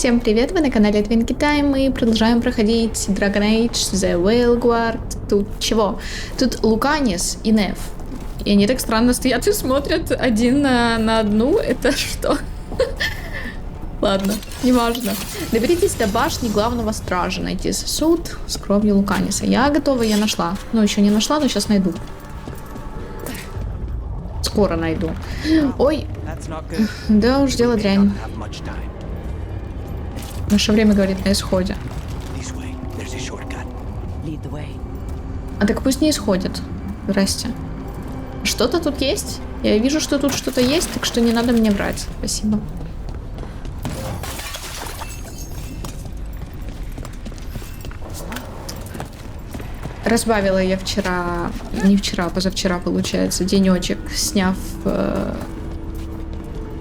Всем привет, вы на канале Twinkie Time, мы продолжаем проходить Dragon Age The Veilguard. Тут чего? Тут Луканис и Неф. И они так странно стоят и смотрят один на одну. Это что? Ладно, неважно. Доберитесь до башни главного стража. Найти сосуд с кровью Луканиса. Я готова, я нашла. Ну, еще не нашла, но сейчас найду. Скоро найду. Ой. Да уж, дело дрянь. Наше время, говорит, на исходе. А так пусть не исходит. Здрасте. Что-то тут есть? Я вижу, что тут что-то есть, так что не надо мне врать. Спасибо. Разбавила я вчера, не вчера, а позавчера, получается, денечек, сняв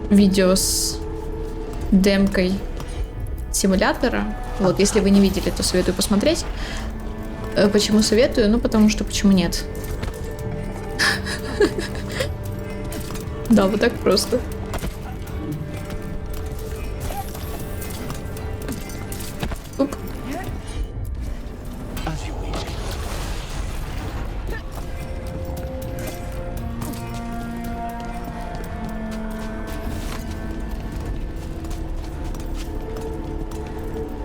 видео с демкой симулятора. Вот, если вы не видели, то советую посмотреть. Почему советую? Ну, потому что почему нет? Да, вот так просто. Уп.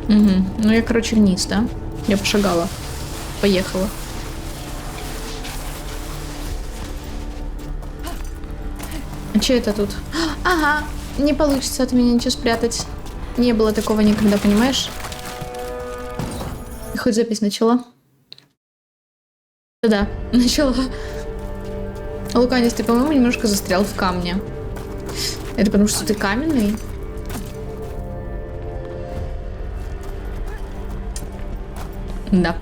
Угу. Ну, я, короче, вниз, да? Я пошагала. Поехала. А что это тут? Ага, не получится от меня ничего спрятать. Не было такого никогда, понимаешь? Хоть запись начала? Да, начала. Луканис, ты, по-моему, немножко застрял в камне. Это потому что ты каменный? Да.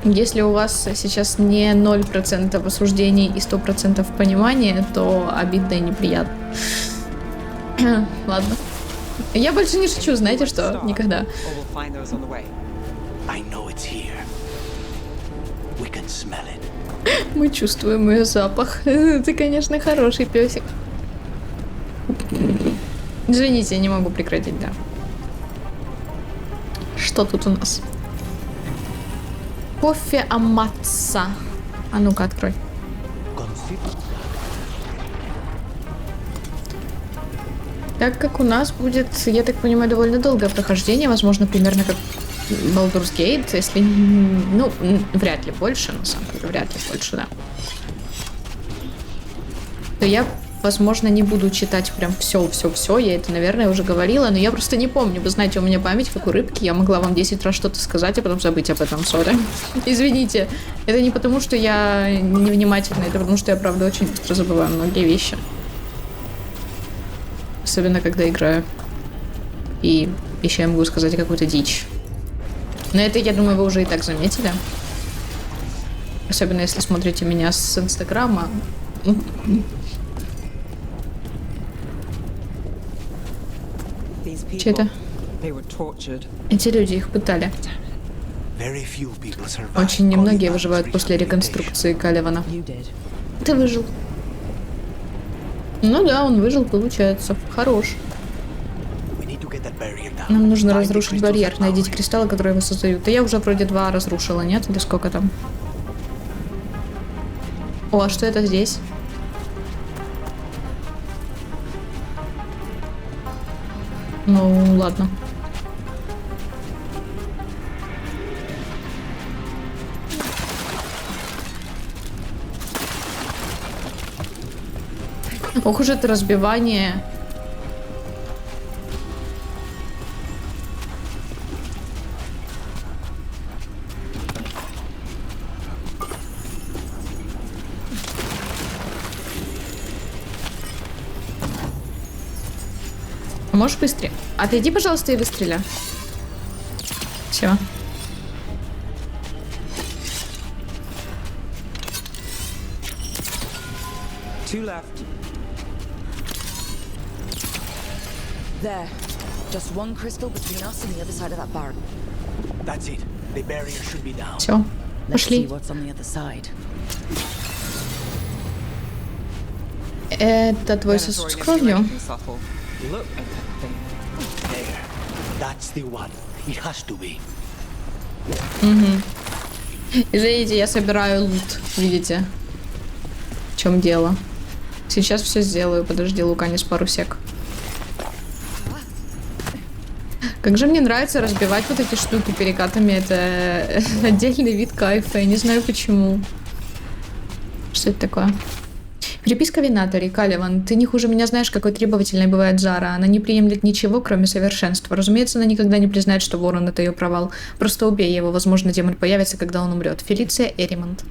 Если у вас сейчас не 0% осуждений и 100% понимания, то обидно и неприятно. Ладно. Я больше не шучу, знаете что? Никогда. Мы чувствуем ее запах. Ты, конечно, хороший песик. Извините, я не могу прекратить, да. Что тут у нас? Кофе Аматса. А ну-ка, открой. Так как у нас будет, я так понимаю, довольно долгое прохождение, возможно, примерно как Baldur's Gate, если... Ну, вряд ли больше, на самом деле, вряд ли больше, да. То я, возможно, не буду читать прям все, я это, наверное, уже говорила, но я просто не помню. Вы знаете, у меня память как у рыбки, я могла вам 10 раз что-то сказать, а потом забыть об этом, сори. Извините, это не потому, что я невнимательна, это потому, что я, правда, очень быстро забываю многие вещи. Особенно, когда играю. И еще я могу сказать какую-то дичь. Но это, я думаю, вы уже и так заметили. Особенно, если смотрите меня с Инстаграма. Че это? Эти люди, их пытали. Очень немногие выживают после реконструкции Каливана. Ты выжил. Ну да, он выжил, получается. Хорош. Нам нужно разрушить барьер, найдите кристаллы, которые его создают. Да я уже вроде 2 разрушила, нет? Или сколько там? О, а что это здесь? Ну, ладно. Ох уж это разбивание. Можешь быстрее? Отойди, пожалуйста, и выстреля. Все. There. Just one crystal between us and the other side of that barrel. That's it. The barrier should be down. Все. Let's see Пошли. what's on the other side. Это твой сосуд с кровью? That's the one. It has to be. Извините, я собираю лут, видите? В чем дело? Сейчас все сделаю. Подожди, Луканис, пару сек. Как же мне нравится разбивать вот эти штуки перекатами. Это отдельный вид кайфа. Я не знаю почему. Что это такое? Переписка Винатори. Каливан, ты не хуже меня знаешь, какой требовательной бывает Зара. Она не приемлет ничего, кроме совершенства. Разумеется, она никогда не признает, что Ворон — это ее провал. Просто убей его. Возможно, демон появится, когда он умрет. Фелиция Эримонт.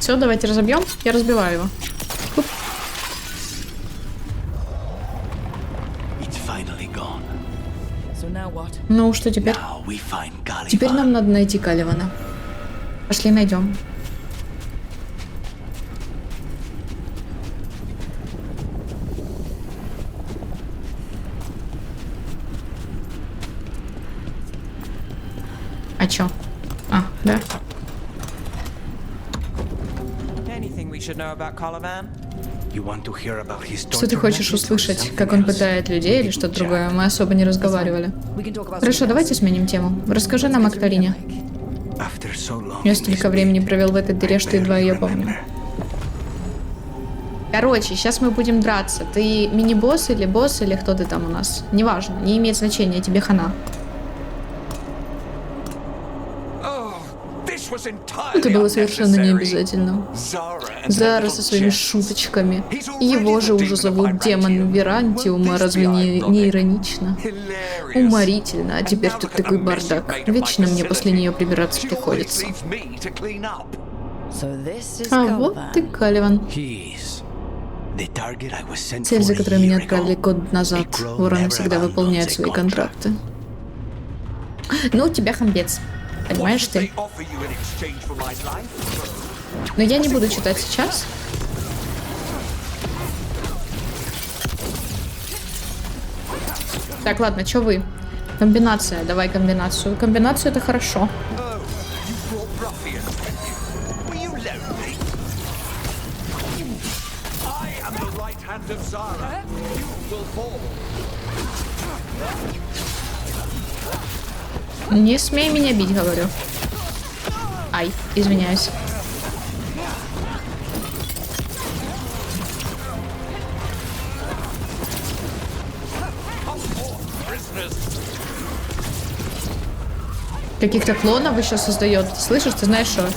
Все, давайте разобьем. Я разбиваю его. Хуп. It's finally gone. So now what? Ну, что теперь? Now we find Caliban. Теперь нам надо найти Каливана. Пошли найдем. А чё? А, да. Anything we should know about Caliban? You want to hear about his Что ты torture хочешь methods or услышать? something Как он else? пытает людей или что-то другое? Мы особо не разговаривали. We can talk about Хорошо, something давайте else. сменим тему. Расскажи нам о Катарине. After so long Я in столько this времени pit, провел в этой дыре, что I едва ее barely помню. remember. Короче, сейчас мы будем драться. Ты мини-босс, или кто ты там у нас? Неважно, не имеет значения, тебе хана. Это было совершенно необязательно. Зара со своими шуточками. И его же уже зовут демон Верантиума, разве не иронично? Уморительно, а теперь тут такой бардак. Вечно мне после нее прибираться приходится. So this is А вот Caliban. ты, Каливан. Цель, за которой меня отправили год назад. Вороны всегда выполняют свои контракты. Ну, у тебя хамбец. Понимаешь ты? Но я не буду читать сейчас. Так, ладно, что вы? Комбинация, давай комбинацию. Комбинацию — это хорошо. Не смей меня бить, говорю. Ай, извиняюсь. Каких-то клонов еще создает. Слышишь, ты знаешь что?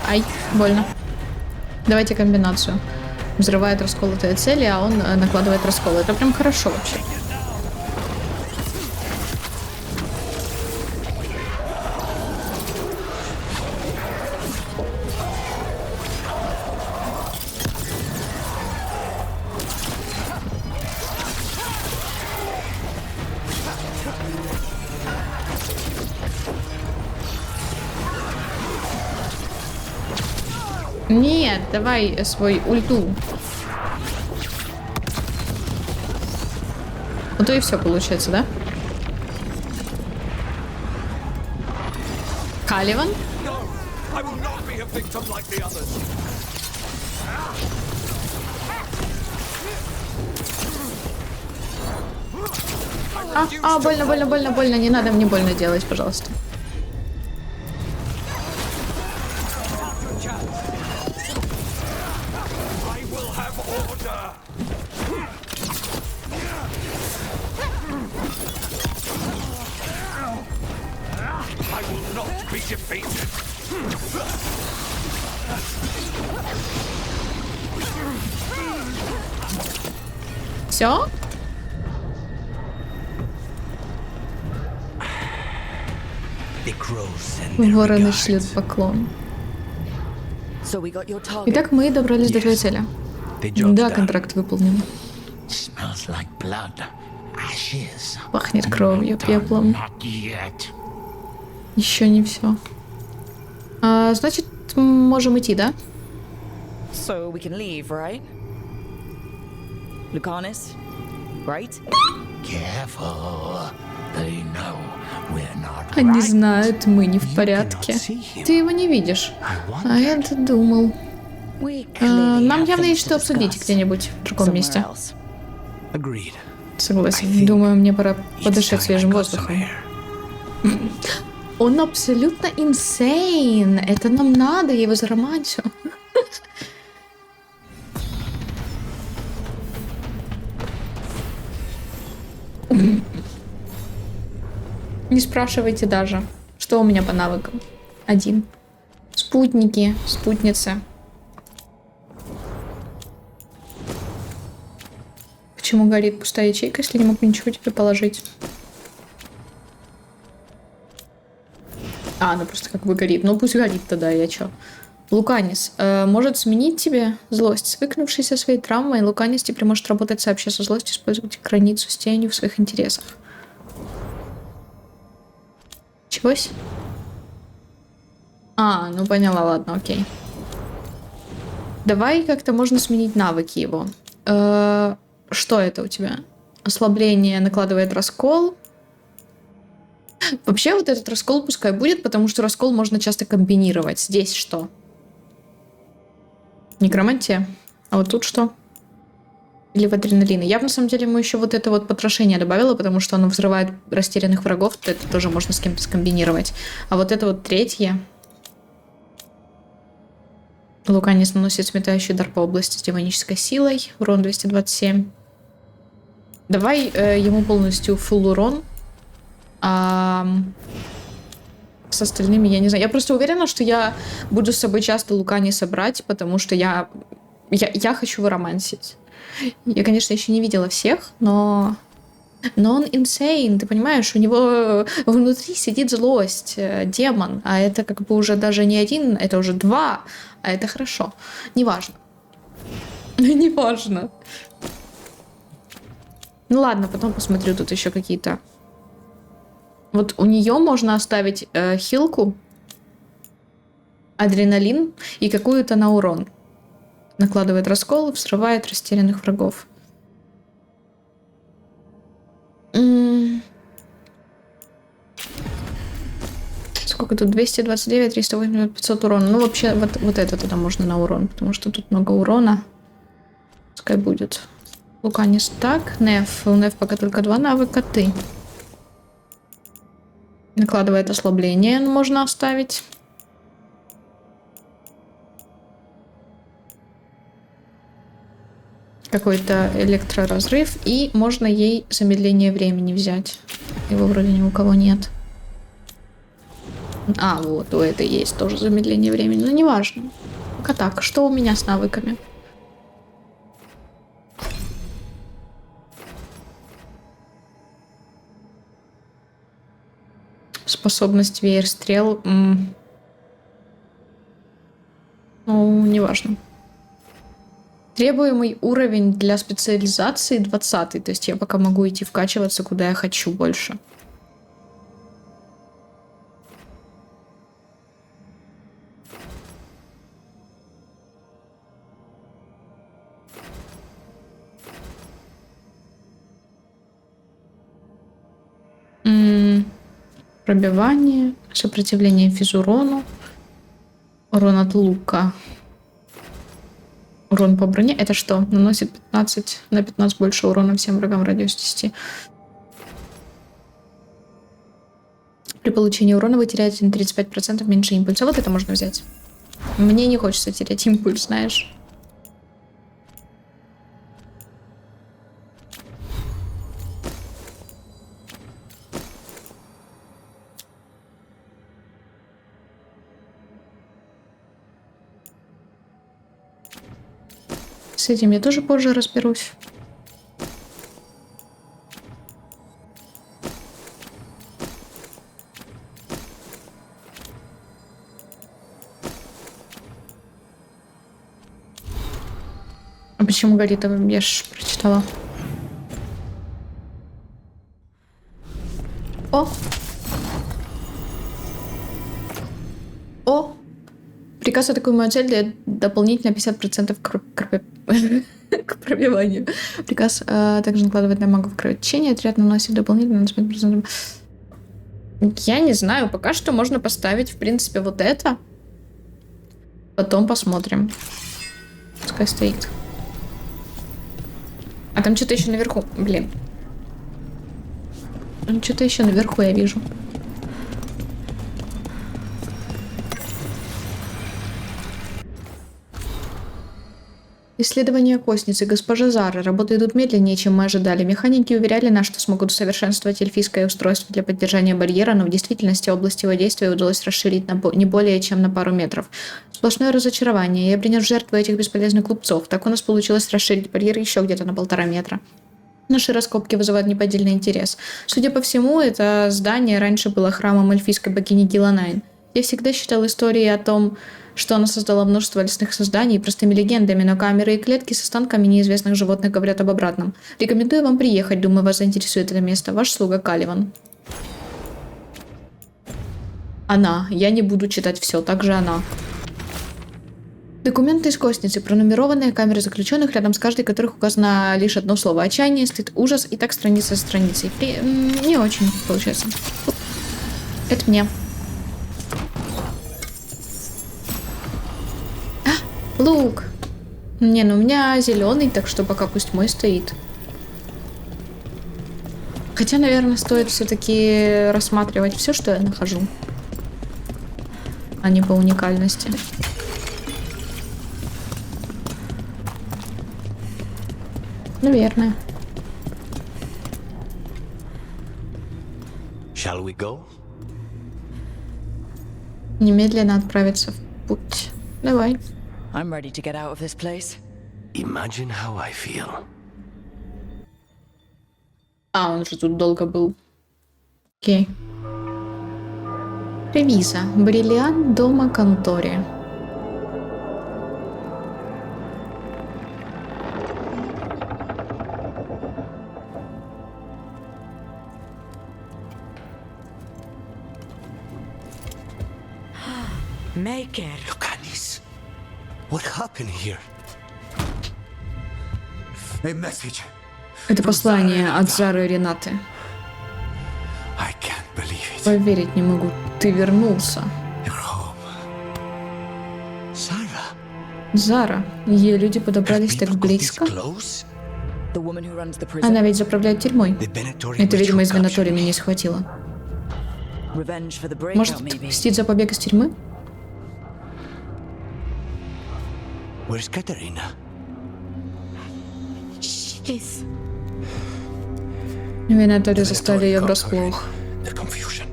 Ай, больно. Давайте комбинацию. Взрывает расколотые цели, а он накладывает расколы. Это прям хорошо вообще. Нет, давай свой ульту. Ну то и все получается, да? Каливан? Больно, больно, больно, больно. Не надо мне больно делать, пожалуйста. Все? Вороны шлют поклон. So we got your target. Итак, мы добрались до твоей цели. Да, контракт выполнен. Smells like blood. Ashes. Пахнет кровью, пеплом. Not yet. Еще не все. Значит, можем идти, да? So we can leave, right? Lucanus, right? Careful. They know we're not Они right. знают, мы не в You порядке. cannot see him. Ты его не видишь. I А wondered. я-то думал. We А, clearly нам have явно things есть to что обсудить discuss где-нибудь в другом somewhere месте. else. Agreed. Согласен. I think Думаю, мне пора It's подышать time I свежим got some воздухом. air. Он абсолютно insane. Это нам надо, я его заромантю. Не спрашивайте даже, что у меня по навыкам. 1. Спутники, спутницы. Почему горит пустая ячейка, если не могу ничего тебе положить? А, она просто как бы горит. Ну пусть горит тогда, я чё. Луканис может сменить тебе злость. Свыкнувшись со своей травмой, Луканис теперь может работать сообща со злостью, использовать границу с тенью в своих интересах. Чегось? А, ну поняла, ладно, окей. Давай как-то можно сменить навыки его. Что это у тебя? Ослабление накладывает раскол. Вообще вот этот раскол пускай будет, потому что раскол можно часто комбинировать. Здесь что? Некромантия. А вот тут что? Или в адреналины. Я на самом деле ему еще вот это вот потрошение добавила, потому что оно взрывает растерянных врагов. То это тоже можно с кем-то скомбинировать. А вот это вот третье. Луканис наносит сметающий удар по области с демонической силой. Урон 227. Давай ему полностью фулл урон. А с остальными я не знаю. Я просто уверена, что я буду с собой часто Луканиса брать, потому что я хочу его романсить. Я, конечно, еще не видела всех, но он insane, ты понимаешь? У него внутри сидит злость, демон, а это как бы уже даже не один, это уже 2, а это хорошо. Неважно. Неважно. Ну ладно, потом посмотрю тут еще какие-то. Вот у нее можно оставить хилку, адреналин и какую-то на урон. Накладывает раскол, взрывает растерянных врагов. Сколько тут? 229, 380, 500 урона. Ну, вообще, вот это тогда можно на урон, потому что тут много урона. Пускай будет. Луканис так. Неф. У Неф пока только 2 навыка. Ты. Накладывает ослабление, можно оставить. Какой-то электроразрыв. И можно ей замедление времени взять. Его вроде ни у кого нет. А, вот, у этой есть тоже замедление времени. Но неважно. Пока так. Что у меня с навыками? Способность веер стрел. Ну, неважно. Требуемый уровень для специализации 20. То есть я пока могу идти вкачиваться, куда я хочу больше. Пробивание, сопротивление физурону, урон от лука, урон по броне. Это что? Наносит 15 на 15 больше урона всем врагам в радиусе 10. При получении урона вы теряете на 35% меньше импульса. Вот это можно взять. Мне не хочется терять импульс, знаешь. С этим я тоже позже разберусь. А почему горит? Я ж прочитала. О! О! Приказ атакуемую цель для дополнительно 50% к пробиванию. Приказ также накладывать на магов кровотечение, отряд наносит дополнительно. Я не знаю, пока что можно поставить, в принципе, вот это. Потом посмотрим. Пускай стоит. А там что-то еще наверху. Блин. Там что-то еще наверху я вижу. Исследования костницы госпожа Зара. Работы идут медленнее, чем мы ожидали. Механики уверяли нас, что смогут усовершенствовать эльфийское устройство для поддержания барьера, но в действительности область его действия удалось расширить не более чем на пару метров. Сплошное разочарование. Я принес в жертву этих бесполезных глупцов. Так у нас получилось расширить барьер еще где-то на 1,5 метра. Наши раскопки вызывают неподдельный интерес. Судя по всему, это здание раньше было храмом эльфийской богини Гиланайн. Я всегда считал истории о том, что она создала множество лесных созданий простыми легендами, но камеры и клетки с останками неизвестных животных говорят об обратном. Рекомендую вам приехать, думаю, вас заинтересует это место. Ваш слуга Каливан. Она. Я не буду читать все, также она. Документы из костницы, пронумерованные камеры заключенных, рядом с каждой которых указано лишь одно слово: отчаяние, стыд, ужас, и так страница за страницей. Не очень получается. Это мне. Лук. Не, ну у меня зеленый, так что пока пусть мой стоит. Хотя, наверное, стоит все-таки рассматривать все, что я нахожу, а не по уникальности. Наверное. Shall we go? Немедленно отправиться в путь. Давай. I'm ready to get out of this place. Imagine how I feel. А, он же тут долго был. Окей. Ревиза. Бриллиант дома конторе. Make it. Lucanis, what happened here? A message. Это послание от Зары и Ренаты. I can't believe it. Поверить не могу. Ты вернулся. You're home. Sarah. Зара. Ее люди подобрались так People got this близко. close? The woman who runs the prison. Она ведь заправляет тюрьмой. The Venatorian Эта ведьма из ritual Венатории captured меня me. схватила. Revenge for the breakout, Может, maybe. мстить за побег из тюрьмы? Where's Katerina? She's... Венаторию заставили ее врасплох. The confusion.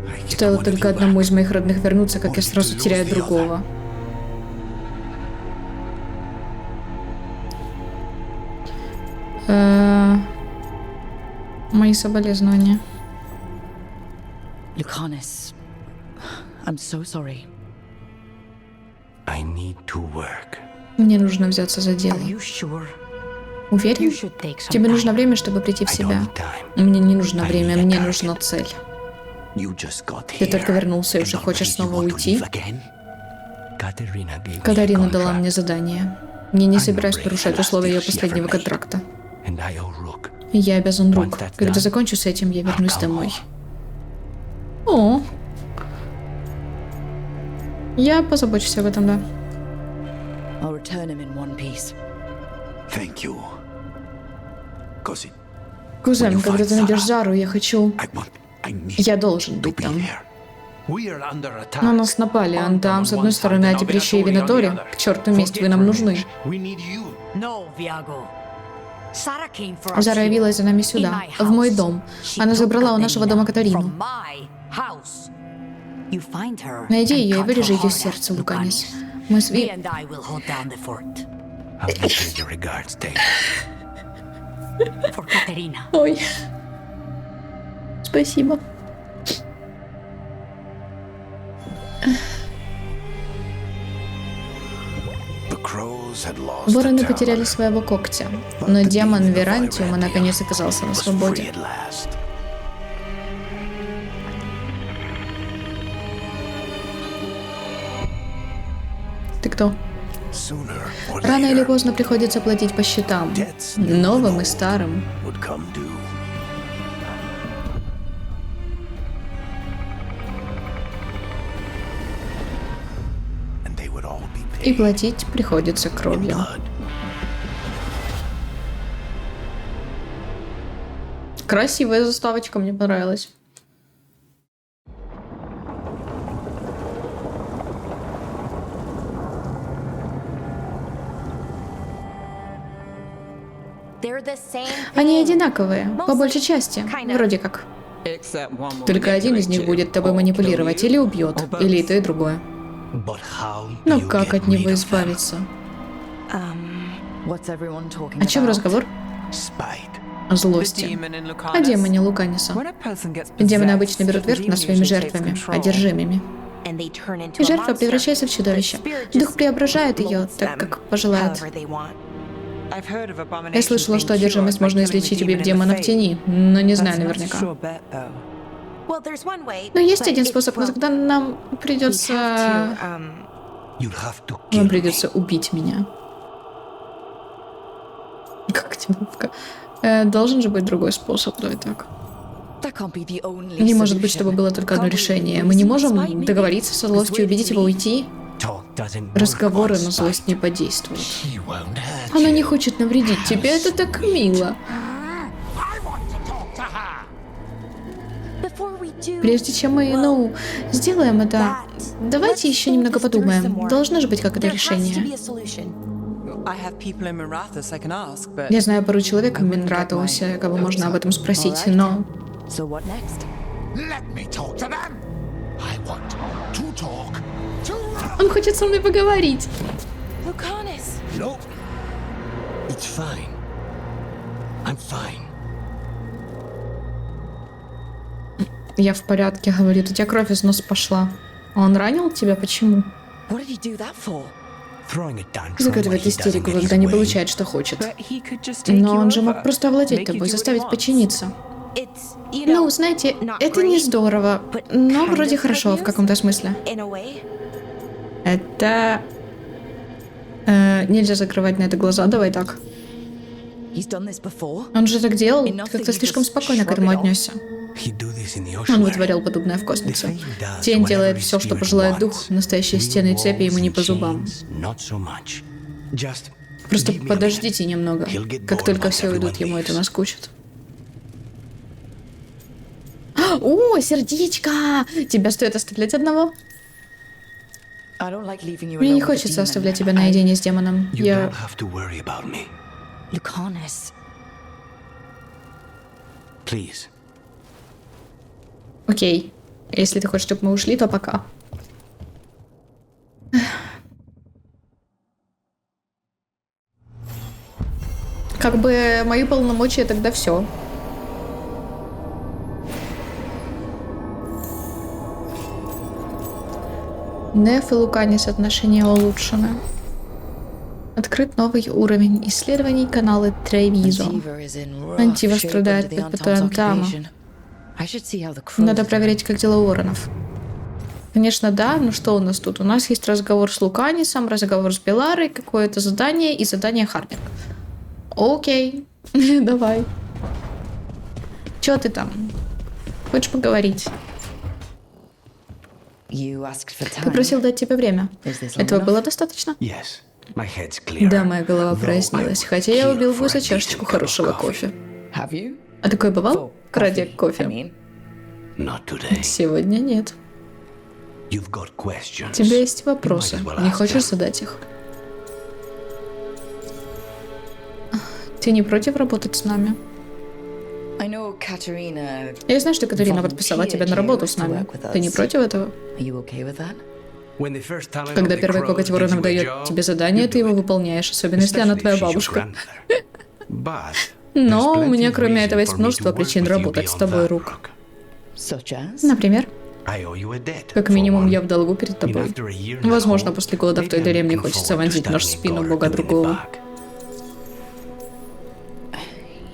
I get Стоило one of только you одному back. из моих родных вернуться, как я сразу теряю другого. Мои соболезнования. Lucanis. I'm so sorry. I need to work. Мне нужно взяться за дело. Are you sure? Уверен? You should take some Тебе time. нужно время, чтобы прийти в I don't себя. need time. Мне не нужно I время, need a мне target. нужна цель. You just got Ты here. только вернулся и And уже хочешь already снова you want to уйти? leave again? Katerina gave me a Катарина дала contract, мне задание. Я не I'm собираюсь not нарушать breaking the условия ее last deal she последнего ever made. контракта. and I owe Rook. Я обязан Рук. Once that's Когда done, закончу с этим, я вернусь come домой. home. О. Я позабочусь об этом, да. I'll return him in one piece. Thank you. Cousin, Кузен, когда ты найдешь Зару, я хочу... I need Я должен to быть be там. there. We are under attack. На нас напали, Антам с одной стороны, а эти прищи и Винатори. К черту месть, вы нам нужны. We need you. No, Viago. Sarah came for us Зара here, явилась за нами in сюда, my в мой house. дом. She Она took забрала у нашего дома Katerina Катарину. from my house. You find her Найди and ее и cut вырежи her ее heart сердце, out, Луканис. Lucanis. Мы Me and I will hold down the fort I'll give you your regards, Dave. for Katerina. Ой. Спасибо. The crows had lost Вороны the потеряли tower, своего когтя, but но the демон demon of Верантиума Irantium наконец оказался на was свободе. free at last. Ты кто? Sooner or Рано или later, поздно приходится платить по счетам, новым и старым. would come due. And they would all be И paid платить приходится in кровью. blood. Красивая заставочка, мне понравилась. They're the same Они thing. одинаковые, по большей части, вроде как. Except one will Только один из них manipulate будет you, тобой or манипулировать kill you, или убьет, or both. или и то, и другое. But how do Но you как get от него rid of them? избавиться? What's everyone talking О чем about? разговор? Spite. О The злости. demon in О Lucanus. демоне Луканиса. When a person gets Демоны possessed, обычно берут the верх demon над своими usually takes жертвами, control. одержимыми. And they turn into И a жертва monster. превращается в чудовище. Дух преображает ее, так как пожелает. However they want. I've heard of abominations Я слышала, being что одержимость cured by можно killing излечить, the убив demon in демона the в face. тени, но не знаю That's not a наверняка. sure bet, though. Well, there's one way, Но есть but один it- способ, но well, тогда нам we have придется... to, You'd have to kill Вам me. придется убить меня. Как темновка. Должен же быть другой способ, давай так. That can't be the only Не может быть, чтобы solution. было только одно Can't we решение. reason Мы не despite можем maybe договориться со злостью, убедить его уйти. Talk doesn't work Разговоры on на злость spite. не подействуют. He won't hurt Она you. не хочет навредить тебе, это так мило. before we do, Прежде чем мы, сделаем это, давайте еще немного подумаем. Должно же быть какое-то there has to be решение. a solution. I have people in Marathas I can ask, but Я знаю пару человек в Минратаусе, кого можно об этом спросить, но... So what next? Let me talk to them. I want to talk to... Он хочет со мной поговорить. Lucanus, No. It's fine. I'm fine. Я в порядке, говорит, у тебя кровь из носа пошла. Он ранил тебя? Почему? What did he do that for? Throwing a tantrum when Закатывает he doesn't истерику, get his когда не way. получает, что хочет. but he could just take Но you он же over, мог просто овладеть make you тобой, do what he заставить wants. подчиниться. it's, you Ну, know, знаете, not это не great, здорово, but но kind вроде of хорошо good в news. каком-то смысле. in a way. Это... нельзя закрывать на это глаза, давай так. He's done this before. Он же так делал, Enough как-то that you слишком just спокойно к shrug этому it off. отнесся. He'd do this in the Он ocean. вытворял подобное в космосе. Тень делает все, что пожелает дух, настоящие стены и цепи ему не по зубам. Просто подождите немного. Как только все уйдут, ему это наскучит. О, сердечко! Тебя стоит оставлять одного? I don't like leaving you Мне не alone with the хочется demon. оставлять тебя наедине с демоном. Я... Lucanus. Please. Окей. Если ты хочешь, чтобы мы ушли, то пока. Как бы мои полномочия тогда все. Неф и Луканис отношения улучшены. Открыт новый уровень исследований канала Тревизо. Antiva is in rough Антива shape страдает under the под Anton's Антама. occupation. I should see how the crows Надо are проверить, как дела у Уорренов. Конечно, да. Ну что у нас тут? У нас есть разговор с Луканисом, разговор с Беларой, какое-то задание и задание Хардинг. Окей. Давай. Чё ты там? Хочешь поговорить? doing. You asked for time. Попросил дать тебе время. Is this long Этого enough? было достаточно? Yes, my head's clear. Да, моя голова Though прояснилась, I хотя я would убил kill бы for за a чашечку decent cup of хорошего coffee. кофе. Have you? А такое бывало? For Ради I кофе. mean. Not today. Сегодня нет. You've got questions. У тебя есть вопросы. You might as well Не ask хочешь them. задать их? Ты не против работать с нами? I know Katerina. Я знаю, что Катерина подписала тебя на работу с нами. Ты не против этого? Are you okay with that? When the first talent Когда of the первый crows коготь gives воронов you a дает job, тебе задание, you ты do его it. выполняешь, особенно если она Especially твоя if she's your бабушка. grandmother. But Но there's у plenty меня of кроме reason этого есть for me множество to work причин with you работать с beyond тобой, that, Рук. Rook. Such as? Например, I owe you a debt, как for минимум one. я в долгу перед тобой. And after a year now, Возможно, после года в maybe той I'm дыре мне looking хочется forward to вонзить нож в stabbing спину God бога in the другого. back.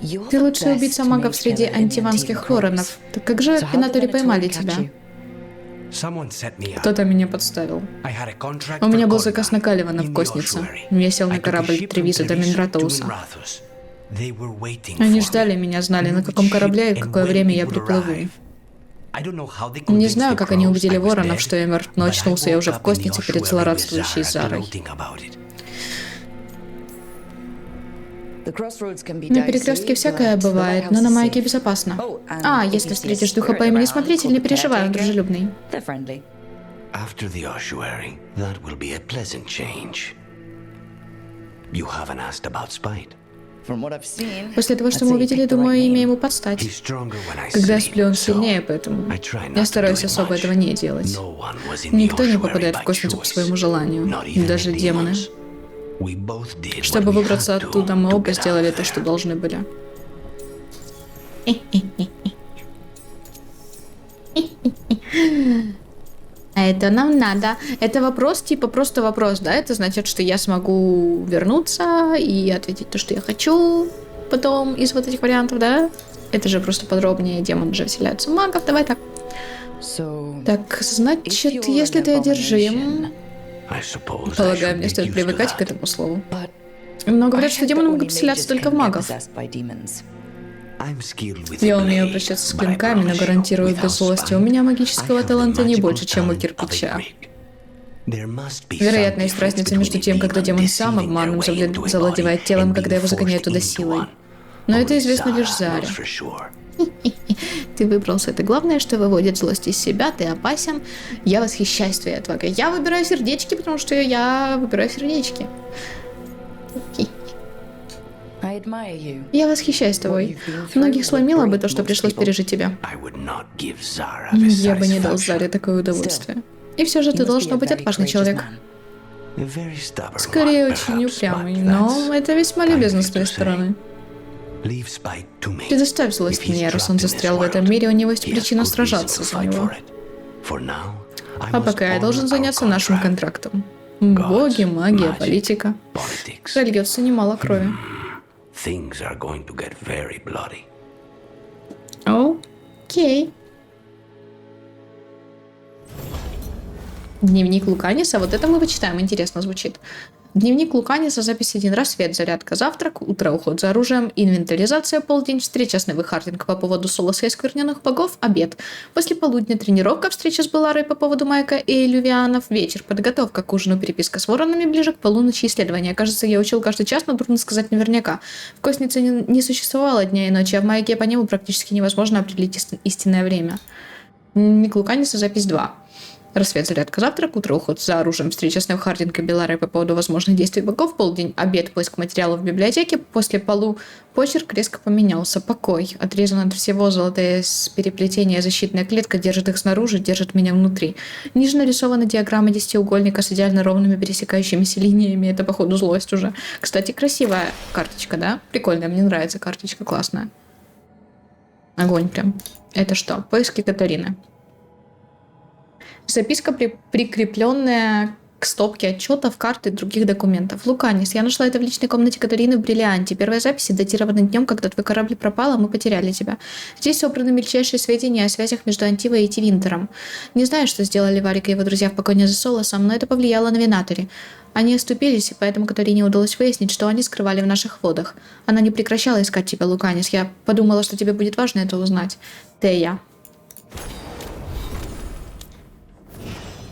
You're Ты the лучший best убийца магов mage среди killer in the антиванских Antivan воронов. Crows. Так как же So how did пинатори Venatori поймали catch тебя? you? Someone set me up. Кто-то меня подставил. I had a contract У меня for был Cordoba заказ на Каливана в in the Коснице. ossuary. Я сел I на took a корабль ship Тревиза from до Treviso to Минратауса. Minrathous. They were waiting Они for ждали me. меня, знали, на Knew каком the корабле и ship в and какое when время it я would приплыву. arrive. I don't know how they Не convinced знаю, the как они crows убедили I was Ворона, dead, что я мертв, но but I очнулся я woke уже в up in the Коснице перед ossuary with злорадствующей Zara Зарой. gloating about it. The crossroads can be На dicey, перекрестке всякое but the бывает, lighthouse но на is маяке safe. безопасно. Oh, and А, if если you see a встретишь духа spirit по имени around, Смотритель, call не the переживай, он caretaker. дружелюбный. They're friendly. After the ossuary, that will be a pleasant change. You haven't asked about Spite. From what I've seen, После того, что I'd мы say you увидели, picked the думаю, right имя name. ему подстать. He's stronger when I Когда я sleep, сплю, он so сильнее, поэтому I try not я to стараюсь do it особо much. этого не делать. No one was in the Никто не ossuary попадает в by Косницу по choice, своему желанию, not even даже the демоны. demons. We both did what Чтобы we выбраться had to оттуда, мы оба get out сделали of то, что there. должны были. А это нам надо. Это вопрос, типа просто вопрос, да? Это значит, что я смогу вернуться и ответить то, что я хочу потом из вот этих вариантов, да? Это же просто подробнее. Демоны же вселяются в магов. Давай так. So, Так, if значит, you're если an ты одержим, abomination, I suppose I полагаю, should мне get стоит used to привыкать к that. этому слову. but Но I говорят, что heard that демоны only могут вселяться mages только в can get магов. possessed by demons. I'm skilled with Я the умею blade, обращаться с but I клинками, но promise you, гарантирую without без злости. У spite, меня I магического have the таланта не magical больше, чем у talent of a кирпича. brick. There must be Вероятно, some есть difference разница между between тем, a когда demon демон сам deceiving обманом their way into a завладевает body телом, and когда being его загоняют forced туда into силой. one. Но это Only известно лишь Zara Заре. knows for sure. Ты выбрался. Это главное, что выводит злость из себя. Ты опасен. Я восхищаюсь твоей отвагой. Я выбираю сердечки, потому что я выбираю сердечки. I admire you. Я восхищаюсь тобой. Многих сломило бы то, что пришлось пережить тебе. I would not give Zara this Я бы не дал satisfaction. Заре такое удовольствие. И все же You ты must be должно a быть very отважный courageous человек. man. A very stubborn Скорее, one, очень perhaps, упрямый, but но that's это весьма kind любезно of с твоей you to say. стороны. Leave Spite to me. Предоставь злость If he's мне, раз он trapped in this застрял в этом world, мире, у него есть he has причина good reason сражаться to за fight него. for it. For now, I А must пока я honor должен our заняться нашим contract. контрактом. Боги, магия, magic, политика. Politics. Прольется немало крови. Things are going to get very bloody. Окей. Дневник Луканиса. Вот это мы почитаем. Интересно звучит. Дневник Луканиса. Запись 1. Рассвет, зарядка, завтрак, утро, уход за оружием, инвентаризация, полдень, встреча с Невыхардинг по поводу Солоса и оскверненных богов, обед. После полудня тренировка, встреча с Беларой по поводу Майка и Лювианов, вечер, подготовка к ужину, переписка с воронами, ближе к полуночи, исследования. Кажется, я учил каждый час, но трудно сказать наверняка. В Коснице не существовало дня и ночи, а в Майке по небу практически невозможно определить истинное время. Дневник Луканиса. Запись 2. Рассвет, зарядка, завтрак, утро, уход за оружием, встреча с Невхардинг и Беларой по поводу возможных действий богов, полдень, обед, поиск материалов в библиотеке, после полу почерк резко поменялся, покой, отрезан от всего, золотое переплетение, защитная клетка, держит их снаружи, держит меня внутри. Ниже нарисована диаграмма десятиугольника с идеально ровными пересекающимися линиями, это походу злость уже. Кстати, красивая карточка, да? Прикольная, мне нравится карточка, классная. Огонь прям. Это что? Поиски Катарины. Записка, прикрепленная к стопке отчетов, карт и других документов. Луканис, я нашла это в личной комнате Катарины в Бриллианте. Первые записи датированы днем, когда твой корабль пропал, а мы потеряли тебя. Здесь собраны мельчайшие сведения о связях между Антивой и Тивинтером. Не знаю, что сделали Варик и его друзья в погоне за Солосом, но это повлияло на Винатори. Они оступились, и поэтому Катарине удалось выяснить, что они скрывали в наших водах. Она не прекращала искать тебя, Луканис. Я подумала, что тебе будет важно это узнать. Тея.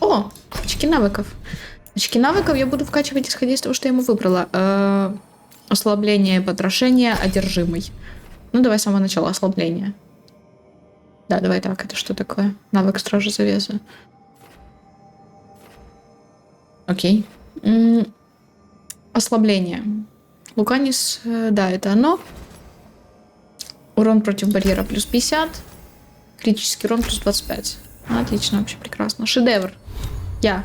О, очки навыков. Очки навыков я буду вкачивать, исходя из того, что я ему выбрала. Ослабление, потрошение, одержимый. Ну, давай с самого начала. Ослабление. Да, давай так. Это что такое? Навык Стражи Завесы. Окей. Ослабление. Луканис, да, это оно. Урон против барьера плюс 50. Критический урон плюс 25. Отлично, вообще прекрасно. Шедевр. Я.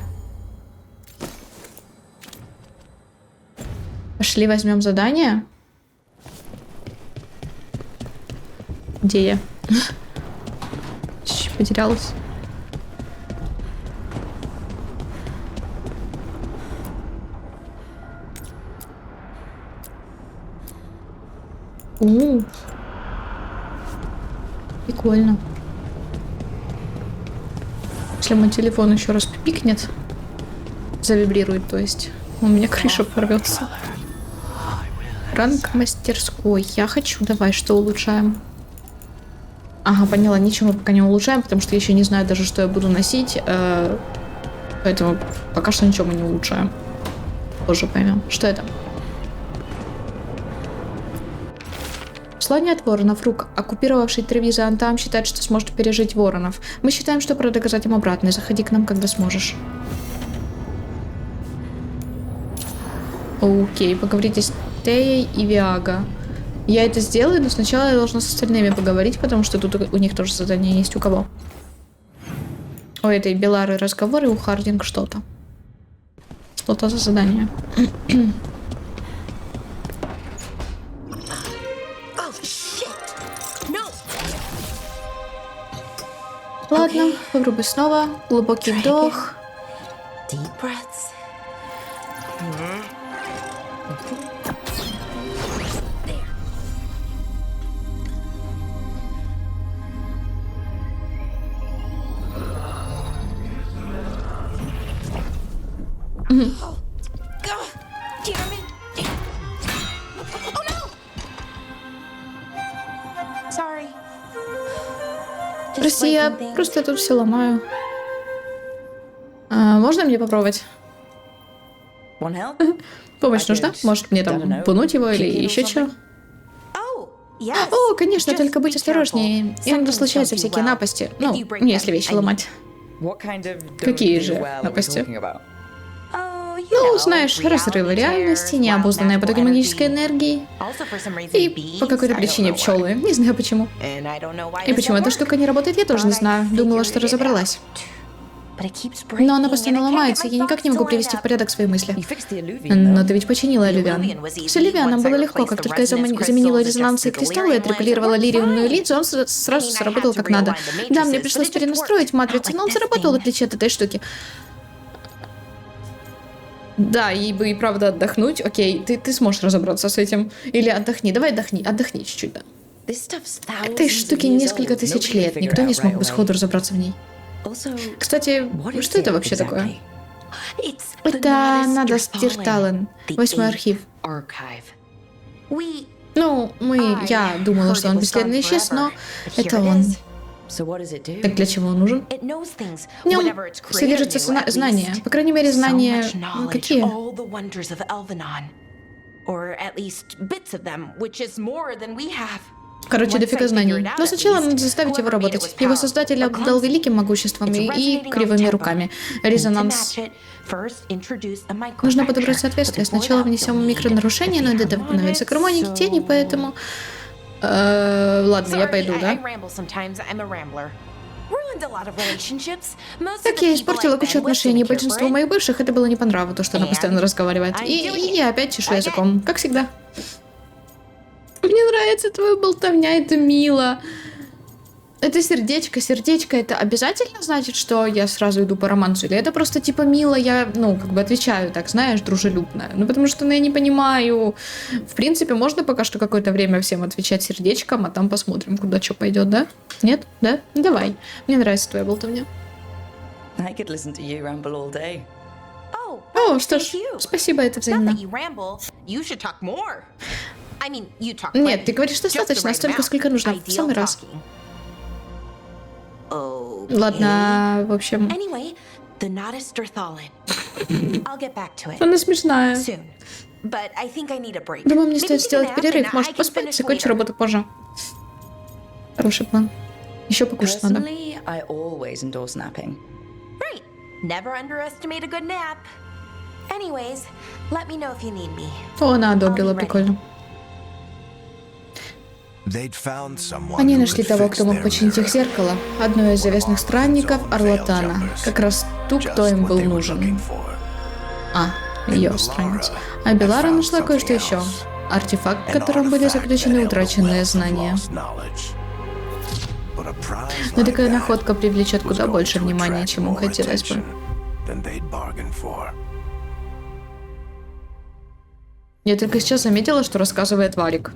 Пошли возьмем задание. Где я? Чуть потерялась. Прикольно. Если Если мой телефон еще раз пикнет, завибрирует, то есть, у меня крыша порвется. Ранг мастерской. Я хочу. Давай, что улучшаем? Ага, поняла. Ничего мы пока не улучшаем, потому что я еще не знаю даже, что я буду носить. Поэтому пока что ничего мы не улучшаем. Позже поймем. Что это? Послание от воронов. Рук, оккупировавший Тревиза Антам, считает, что сможет пережить воронов. Мы считаем, что пора доказать им обратное. Заходи к нам, когда сможешь. Окей, поговорите с Теей и Виага. Я это сделаю, но сначала я должна с остальными поговорить, потому что тут у них тоже задание есть. У кого? У этой Белары разговор, и у Хардинг что-то. Что-то за задание. Ладно, попробуй снова. Глубокий вдох. Deep breaths. Sorry. Прости, я просто тут все ломаю. Можно мне попробовать? Want help? Помощь нужна? Может мне там пнуть его или еще что? Oh, yes. О, конечно, Just только будь be осторожнее. careful. Иногда Something случаются won't be всякие well. напасти. If Ну, you break если them, вещи I mean. ломать. What kind of don't Какие do же well are we напасти? talking about? Oh, you Ну, know, знаешь, разрывы reality реальности, tears, необузданные wild потоки magical магической energy. энергии. Also, for some reason, И bees. по какой-то I don't причине know why. пчелы. Не знаю почему. And I don't know why И this почему won't эта work. штука не работает, я тоже не Thought I знаю. Думала, figured что it разобралась. out. But it keeps breaking, Но она постоянно and I can't ломается, get я my никак не thoughts могу to line привести в up. порядок свои мысли. You fixed the illuvian, Но though. ты ведь починила Элювиан. С Элювианом было легко, как только я заменила резонансы и кристаллы и отрегулировала лириумную линзу, он сразу сработал как надо. Да, мне пришлось перенастроить матрицу, но он заработал, в отличие от этой штуки. Да, ей бы и правда отдохнуть. Окей, ты сможешь разобраться с этим. Или отдохни, давай отдохни чуть-чуть, да. Этой штуке несколько тысяч лет, никто не смог бы сходу разобраться в ней. Кстати, что это вообще такое? Это Надас Тиртален, 8-й архив. We Ну, я думала, что он бесследно исчез, но это он. Так для чего он нужен? It knows things. В нем Whatever it's содержатся created new, at знания. least. По крайней мере, So знания... much knowledge, Какие? all the wonders of Elvenon. Or at least bits of them, which is more than we have. Короче, Once дофига I знаний. figure it out, Но at сначала least, надо заставить его whoever made it работать. was Его powerful, создатель but обладал clumsy. великим могуществом It's и resonating off кривыми tempo. руками. Need to Резонанс. match it. First, introduce a microfaction. Нужно подобрать соответствие. But before Сначала that, внесем you'll need микронарушение, но это становится гармоники тени, поэтому... Ладно, я пойду, I да? ramble sometimes. I'm a rambler. Ruined a lot of relationships. Most of Так the я people испортила I've кучу been with отношений. didn't care Большинству for it. моих бывших это было не по нраву, то, что она постоянно разговаривает. И я опять чешу языком, как всегда. Мне нравится твоя болтовня, это мило. Это сердечко, это обязательно значит, что я сразу иду по романсу? Или это просто типа мило, я, как бы отвечаю так, знаешь, дружелюбно? Потому что, я не понимаю. В принципе, можно пока что какое-то время всем отвечать сердечком, а там посмотрим, куда что пойдет, да? Нет? Да? Давай. Мне нравится твоя болтовня. I could listen to you ramble all day. Oh, О, что ж, thank you. спасибо, это Not взаимно. that you ramble. You should talk more. I mean, you talk Нет, plenty. ты говоришь Just достаточно, the right столько, amount. сколько нужно, в Ideal самый раз. talking. Okay. Ладно, в общем, Anyway, the Nodus Dirthalin. I'll get back to it она смешная. soon. But I think I need a break. Думаю, мне Maybe стоит take a сделать nap перерыв. and I Может, can поспать, finish закончу later. работу позже. Хороший план. Еще покушать надо. Personally, I always endorse napping. Right. Never underestimate a good nap. Anyways, let me know if you need me. О, она одобрила, прикольно. Они нашли того, кто мог починить их зеркало. Одно из известных странников Арлатана. Как раз ту, кто им был нужен. Ее странница. А Белара нашла кое-что еще. Артефакт, в котором были заключены утраченные знания. Но такая находка привлечет куда больше внимания, чем им хотелось бы. Я только сейчас заметила, что рассказывает Варик.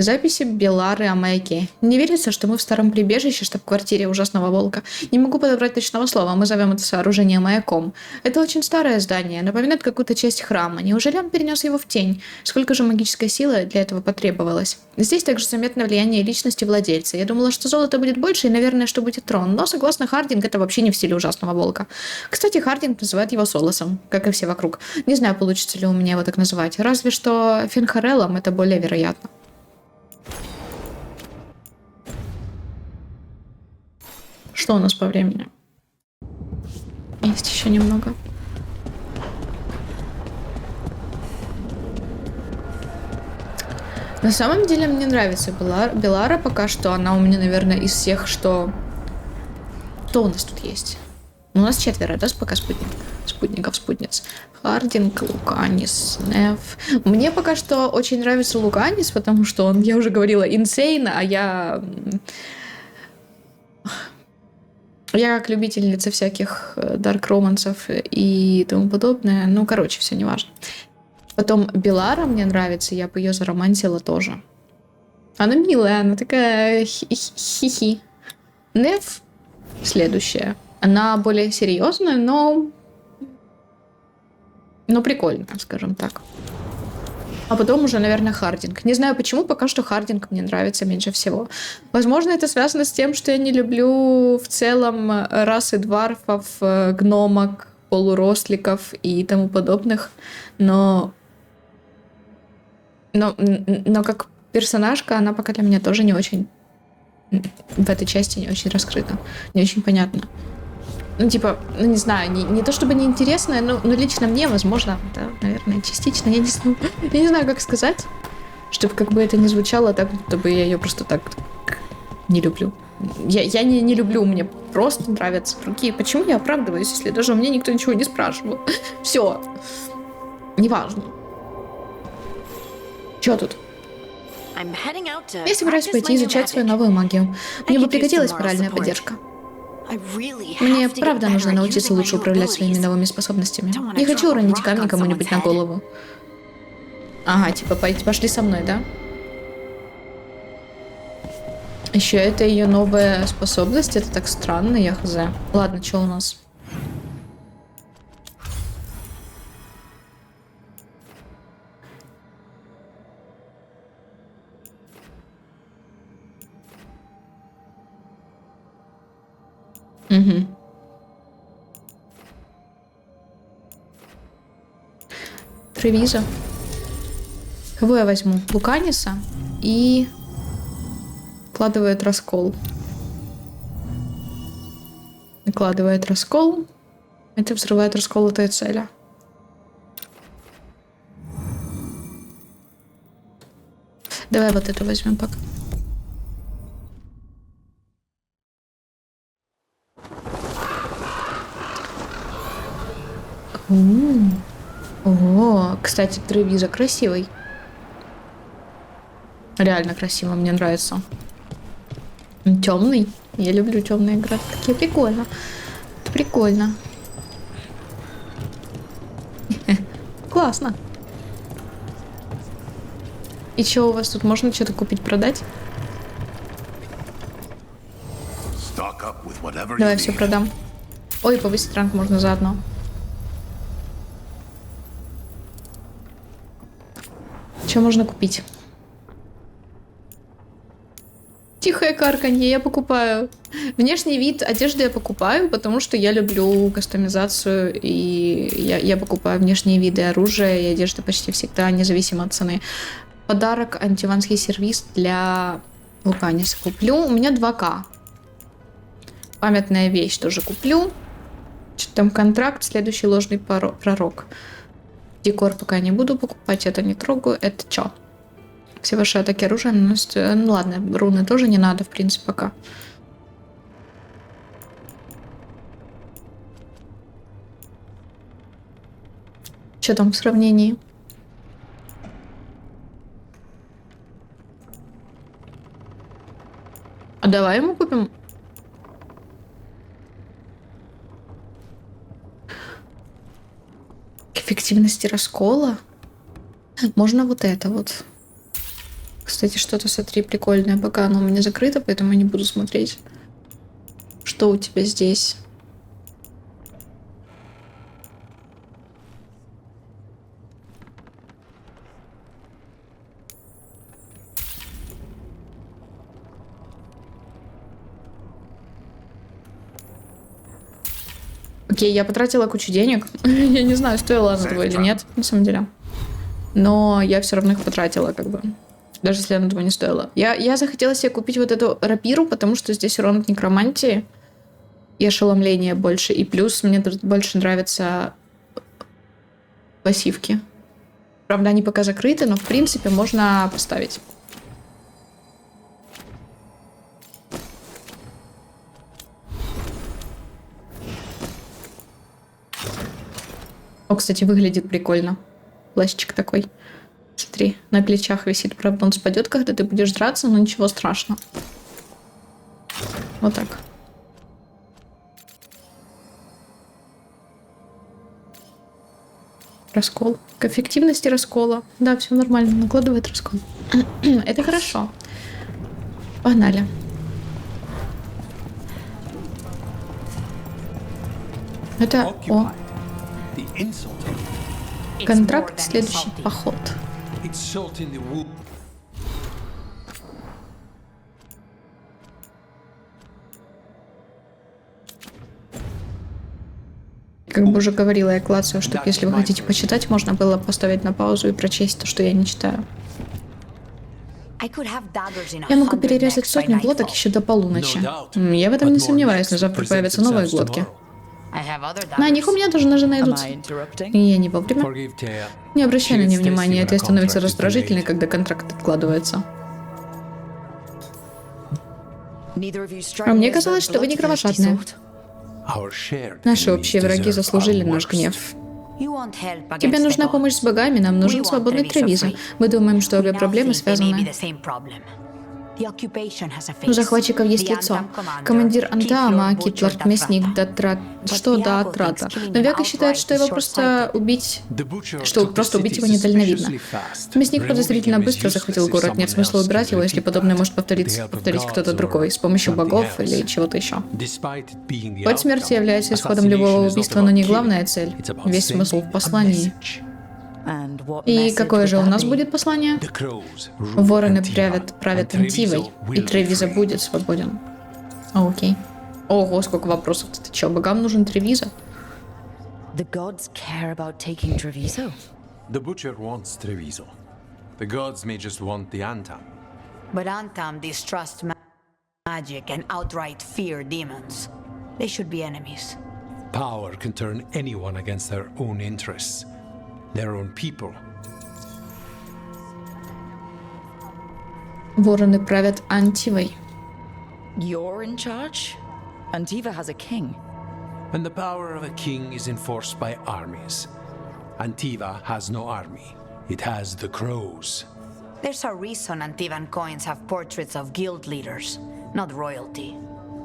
Записи Белары о маяке. Не верится, что мы в старом прибежище, штаб-квартире ужасного волка. Не могу подобрать точного слова, мы зовем это сооружение маяком. Это очень старое здание, напоминает какую-то часть храма. Неужели он перенес его в тень? Сколько же магической силы для этого потребовалось? Здесь также заметно влияние личности владельца. Я думала, что золото будет больше и, наверное, что будет трон. Но, согласно Хардинг, это вообще не в стиле ужасного волка. Кстати, Хардинг называет его Солосом, как и все вокруг. Не знаю, получится ли у меня его так называть. Разве что Финхареллом это более вероятно. Что у нас по времени? Есть еще немного. На самом деле мне нравится Белара пока что. Она у меня, наверное, из всех, что... Кто у нас тут есть? У нас 4, да, пока спутниц. Хардинг, Луканис, Нев. Мне пока что очень нравится Луканис, потому что он, я уже говорила, инсейн, а я как любительница всяких дарк-романсов и тому подобное. Ну, короче, все неважно. Потом Белара мне нравится, я бы ее заромантила тоже. Она милая, она такая хихи. Нев следующая. Она более серьезная, но прикольная, скажем так. А потом уже, наверное, Хардинг. Не знаю почему, пока что Хардинг мне нравится меньше всего. Возможно, это связано с тем, что я не люблю в целом расы дварфов, гномок, полуросликов и тому подобных. Но как персонажка она пока для меня тоже не очень... В этой части не очень раскрыта. Не очень понятно. Не знаю, не то чтобы неинтересная, но лично мне, возможно, да, наверное, частично. Я не знаю, как сказать, чтобы как бы это не звучало так, будто бы я ее просто так не люблю. Я не люблю, мне просто нравятся другие. Почему я оправдываюсь, если даже у меня никто ничего не спрашивал? Все. Неважно. Что тут? Я собираюсь пойти изучать свою новую магию. Мне бы пригодилась моральная поддержка. Мне правда нужно научиться лучше управлять своими новыми способностями. Не хочу уронить камень кому-нибудь на голову. Ага, типа пошли со мной, да? Еще это ее новая способность, это так странно, я хз. Ладно, что у нас? Угу. Тревиза. Кого я возьму? Луканиса и накладывает раскол. Накладывает раскол. Это взрывает расколотые цели. Давай вот это возьмем пока. О, кстати, Тревиза красивый. Реально красиво, мне нравится. Темный. Я люблю темные град. Такие прикольно. Это прикольно. Классно. И что у вас тут? Можно что-то купить, продать? Давай все продам. Ой, повысить ранг можно заодно. Что можно купить? Тихое карканье, я покупаю. Внешний вид одежды я покупаю, потому что я люблю кастомизацию, и я покупаю внешние виды оружия и одежды почти всегда, независимо от цены. Подарок, антиванский сервис для Луканиса куплю. У меня 2К. Памятная вещь тоже куплю. Что там контракт, следующий ложный пророк. Декор пока не буду покупать, это не трогаю. Это чё? Все ваши атаки оружием наносят... Ну ладно, руны тоже не надо, в принципе, пока. Что там в сравнении? А давай ему купим. К эффективности раскола. Можно вот это вот. Кстати, что-то смотри прикольное, пока оно у меня закрыто, поэтому я не буду смотреть. Что у тебя здесь? Окей, я потратила кучу денег. Я не знаю, стоило оно того или нет, на самом деле. Но я все равно их потратила, как бы. Даже если оно того не стоило. Я захотела себе купить вот эту рапиру, потому что здесь урон от некромантии и ошеломления больше. И плюс мне тут больше нравятся пассивки. Правда, они пока закрыты, но в принципе можно поставить. О, кстати, выглядит прикольно. Плащик такой. Смотри, на плечах висит. Правда, он спадет, когда ты будешь драться, но ничего страшного. Вот так. Раскол. К эффективности раскола. Да, все нормально. Накладывает раскол. Это хорошо. Погнали. Это... О. Контракт, следующий поход. Как бы уже говорила я классу, чтобы если вы хотите почитать, можно было поставить на паузу и прочесть то, что я не читаю. Я могу перерезать сотню глоток еще до полуночи. Я в этом не сомневаюсь, но завтра появятся новые глотки. На них у меня тоже ножи найдутся. И я не вовремя. Не обращай на нее внимания, это становится раздражительной, когда контракт откладывается. А мне казалось, что вы не кровожадные. Наши общие враги заслужили наш гнев. Тебе нужна помощь с богами, нам нужен свободный Тревиза. Мы думаем, что обе проблемы связаны. У захватчиков есть лицо. Командир Антаама, Киплард, мясник Датрат. Что Даатрата? Но Вяка считает, что его просто убить... Что просто убить его недальновидно. Мясник подозрительно быстро захватил город. Нет смысла убирать его, если подобное может повторить кто-то другой, с помощью богов или чего-то еще. Хоть смерть является исходом любого убийства, но не главная цель. Весь смысл в послании. И какое же у нас будет послание? Вороны правят Антивой, и Тревиза будет свободен. Окей. Ого, сколько вопросов. Ты чё, богам нужен Тревиза? The gods care about taking Treviso? The butcher wants Treviso. The gods may just want the Antam. But Antam distrust magic and outright fear demons. They should be enemies. Power can turn anyone against their own interests. Their own people. Вороны правят Антивой. You're in charge? Antiva has a king. And the power of a king is enforced by armies. Antiva has no army. It has the crows. There's a reason Antivan coins have portraits of guild leaders, not royalty.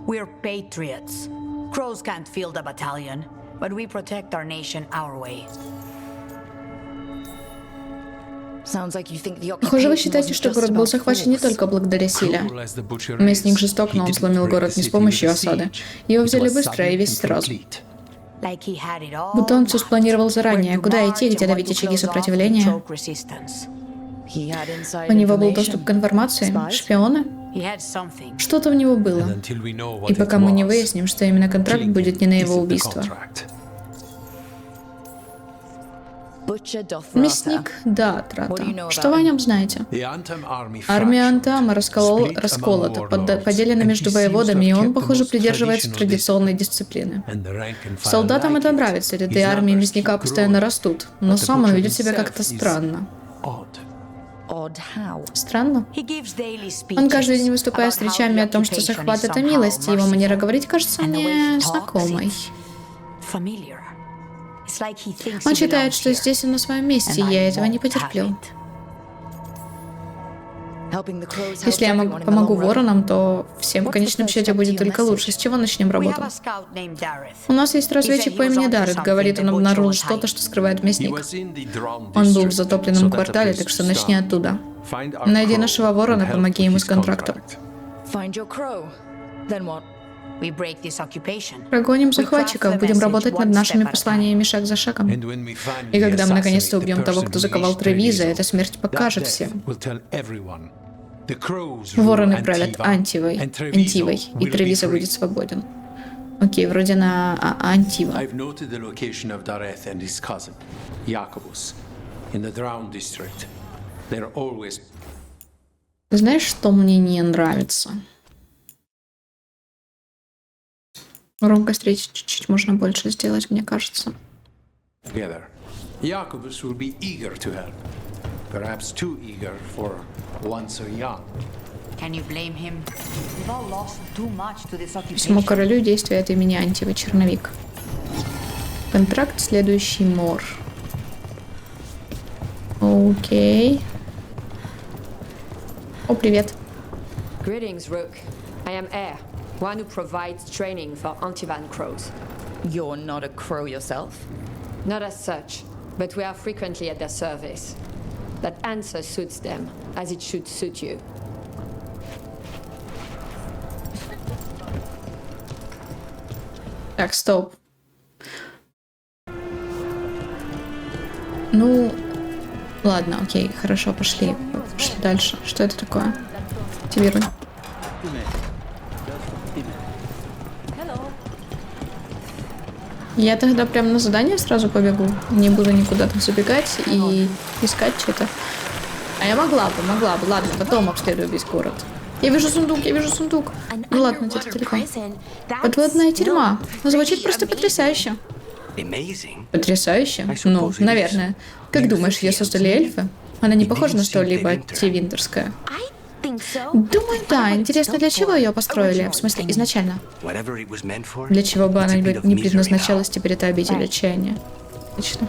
We're patriots. Crows can't field a battalion, but we protect our nation our way. Похоже, вы считаете, что город был захвачен не только благодаря силе. Мясник жесток, но он сломил город не с помощью осады. Его взяли быстро и весь сразу. Будто он все спланировал заранее, куда идти, где давить очаги сопротивления. У него был доступ к информации? Шпионы? Что-то в него было. И пока мы не выясним, что именно контракт будет не на его убийство. Мясник Даатрата. Что вы о нем знаете? Армия Антама расколота, поделена между воеводами, и он, похоже, придерживается традиционной дисциплины. Солдатам это нравится, ряды армии мясника постоянно растут, но сам он ведет себя как-то странно. Странно? Он каждый день выступает с речами о том, что захват — это милость, и его манера говорить кажется мне знакомой. Он считает, что здесь он на своем месте, и я этого не потерплю. Helping the crows Если helps я everyone in the помогу long run. воронам, то всем в What's the конечном first счете step будет to your только лучше. message? С чего начнем We have работу? a scout named Dareth. У нас есть разведчик по имени Даррет. Говорит, он обнаружил что-то, что скрывает He мясник. was in the Drowned Он был в District, затопленном so that's a квартале, place так to что начни start. оттуда. Find our Найди crow нашего and ворона, help помоги with ему his с контрактом. contract. Find your crow. Then what? We break this occupation. Прогоним захватчиков, будем работать над нашими посланиями шаг за шагом. And when we finally И когда мы наконец-то assassinate the убьем того, person кто who заковал leashed Тревиза, Treviso, эта смерть that покажет death всем. will tell everyone. The crows rule Вороны правят Antiva, Антивой, and Treviso и will be Тревиза free. будет свободен. Окей, вроде на Антива. I've noted the location of Dareth and his cousin, Jacobus, in the Drowned District. They're always Ты знаешь, что мне не нравится? Громкость речи чуть-чуть можно больше сделать, мне кажется. together. Jacobus will be eager to help. Perhaps too eager for one so young. Can you blame him? We've all lost too much to this Письмо occupation. королю, действие от имени Антивы, черновик. Контракт следующий Мор. Окей. О, привет. Greetings, Rook. I am Air, one who provides training for Antivan crows. You're not a crow yourself? Not as such, but we are frequently at their service. That answer suits them, as it should suit you. Так, стоп. Ну, ладно, окей, хорошо, пошли. Пошли дальше. Что это такое? Активируй. Я тогда прям на задание сразу побегу. Не буду никуда там забегать и искать что-то. А я могла бы. Ладно, потом обследую весь город. Я вижу сундук. Ну ладно, где-то далеко. Подводная тюрьма. Ну, звучит просто потрясающе. Amazing. Потрясающе? Ну, наверное. Как думаешь, ее создали эльфы? Она не похожа на что-либо тевинтерское. Думаю, да. Интересно, для чего ее построили? В смысле, изначально. Whatever it was meant for, Для чего бы it's она a bit of не misery предназначалась, now. теперь это обитель отчаяния. Точно.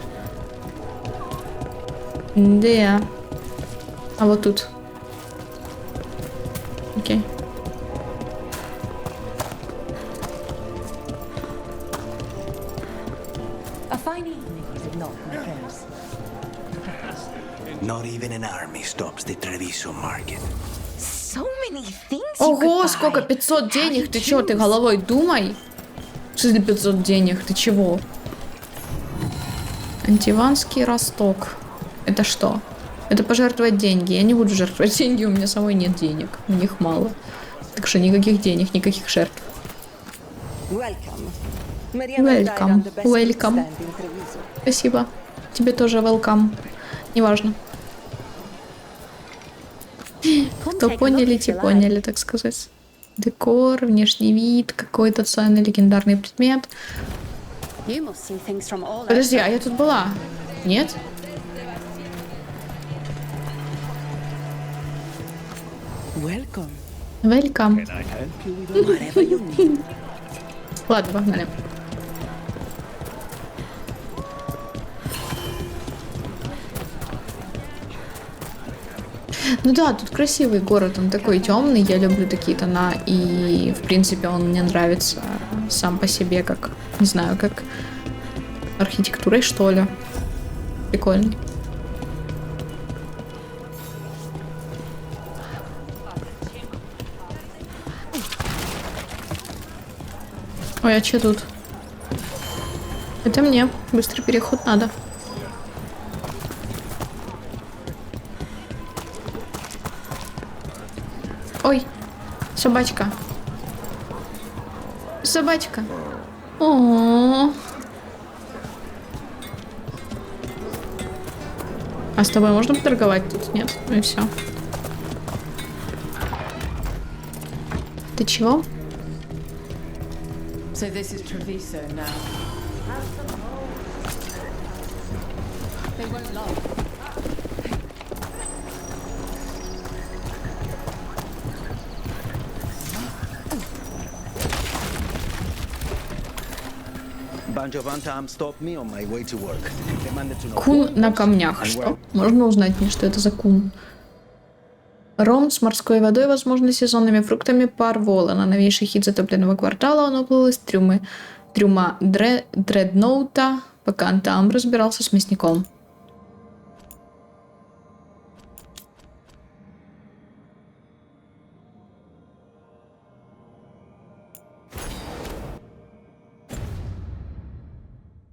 Да. А вот тут. Окей. A fine evening, is it not, my friends? Not even an army stops the Treviso market. So many things you Ого, could сколько? buy. 500 денег? Ты чё, ты головой думай? Что за 500 денег? Ты чего? Антиванский росток. Это что? Это пожертвовать деньги. Я не буду жертвовать деньги, у меня самой нет денег. У них мало. Так что никаких денег, никаких жертв. Welcome. Спасибо. Тебе тоже welcome. Неважно. Кто поняли, те поняли, так сказать. Декор, внешний вид, какой-то ценный легендарный предмет. Подожди, а я тут была? Нет? Welcome. Ладно, погнали. Ну да, тут красивый город, он такой темный, я люблю такие тона, и в принципе он мне нравится сам по себе, как, не знаю, как архитектурой, что ли. Прикольный. Ой, а что тут? Это мне. Быстрый переход надо. Ой, собачка. Собачка. О. А с тобой можно поторговать тут? Нет? Ну и все. Ты чего? So this is Treviso now. They won't love. Кун на камнях. Что? Можно узнать мне, что это за кун? Ром с морской водой, возможно, сезонными фруктами, пар Волана. Новейший хит затопленного квартала. Он уплыл из трюма Дредноута, пока он там разбирался с мясником.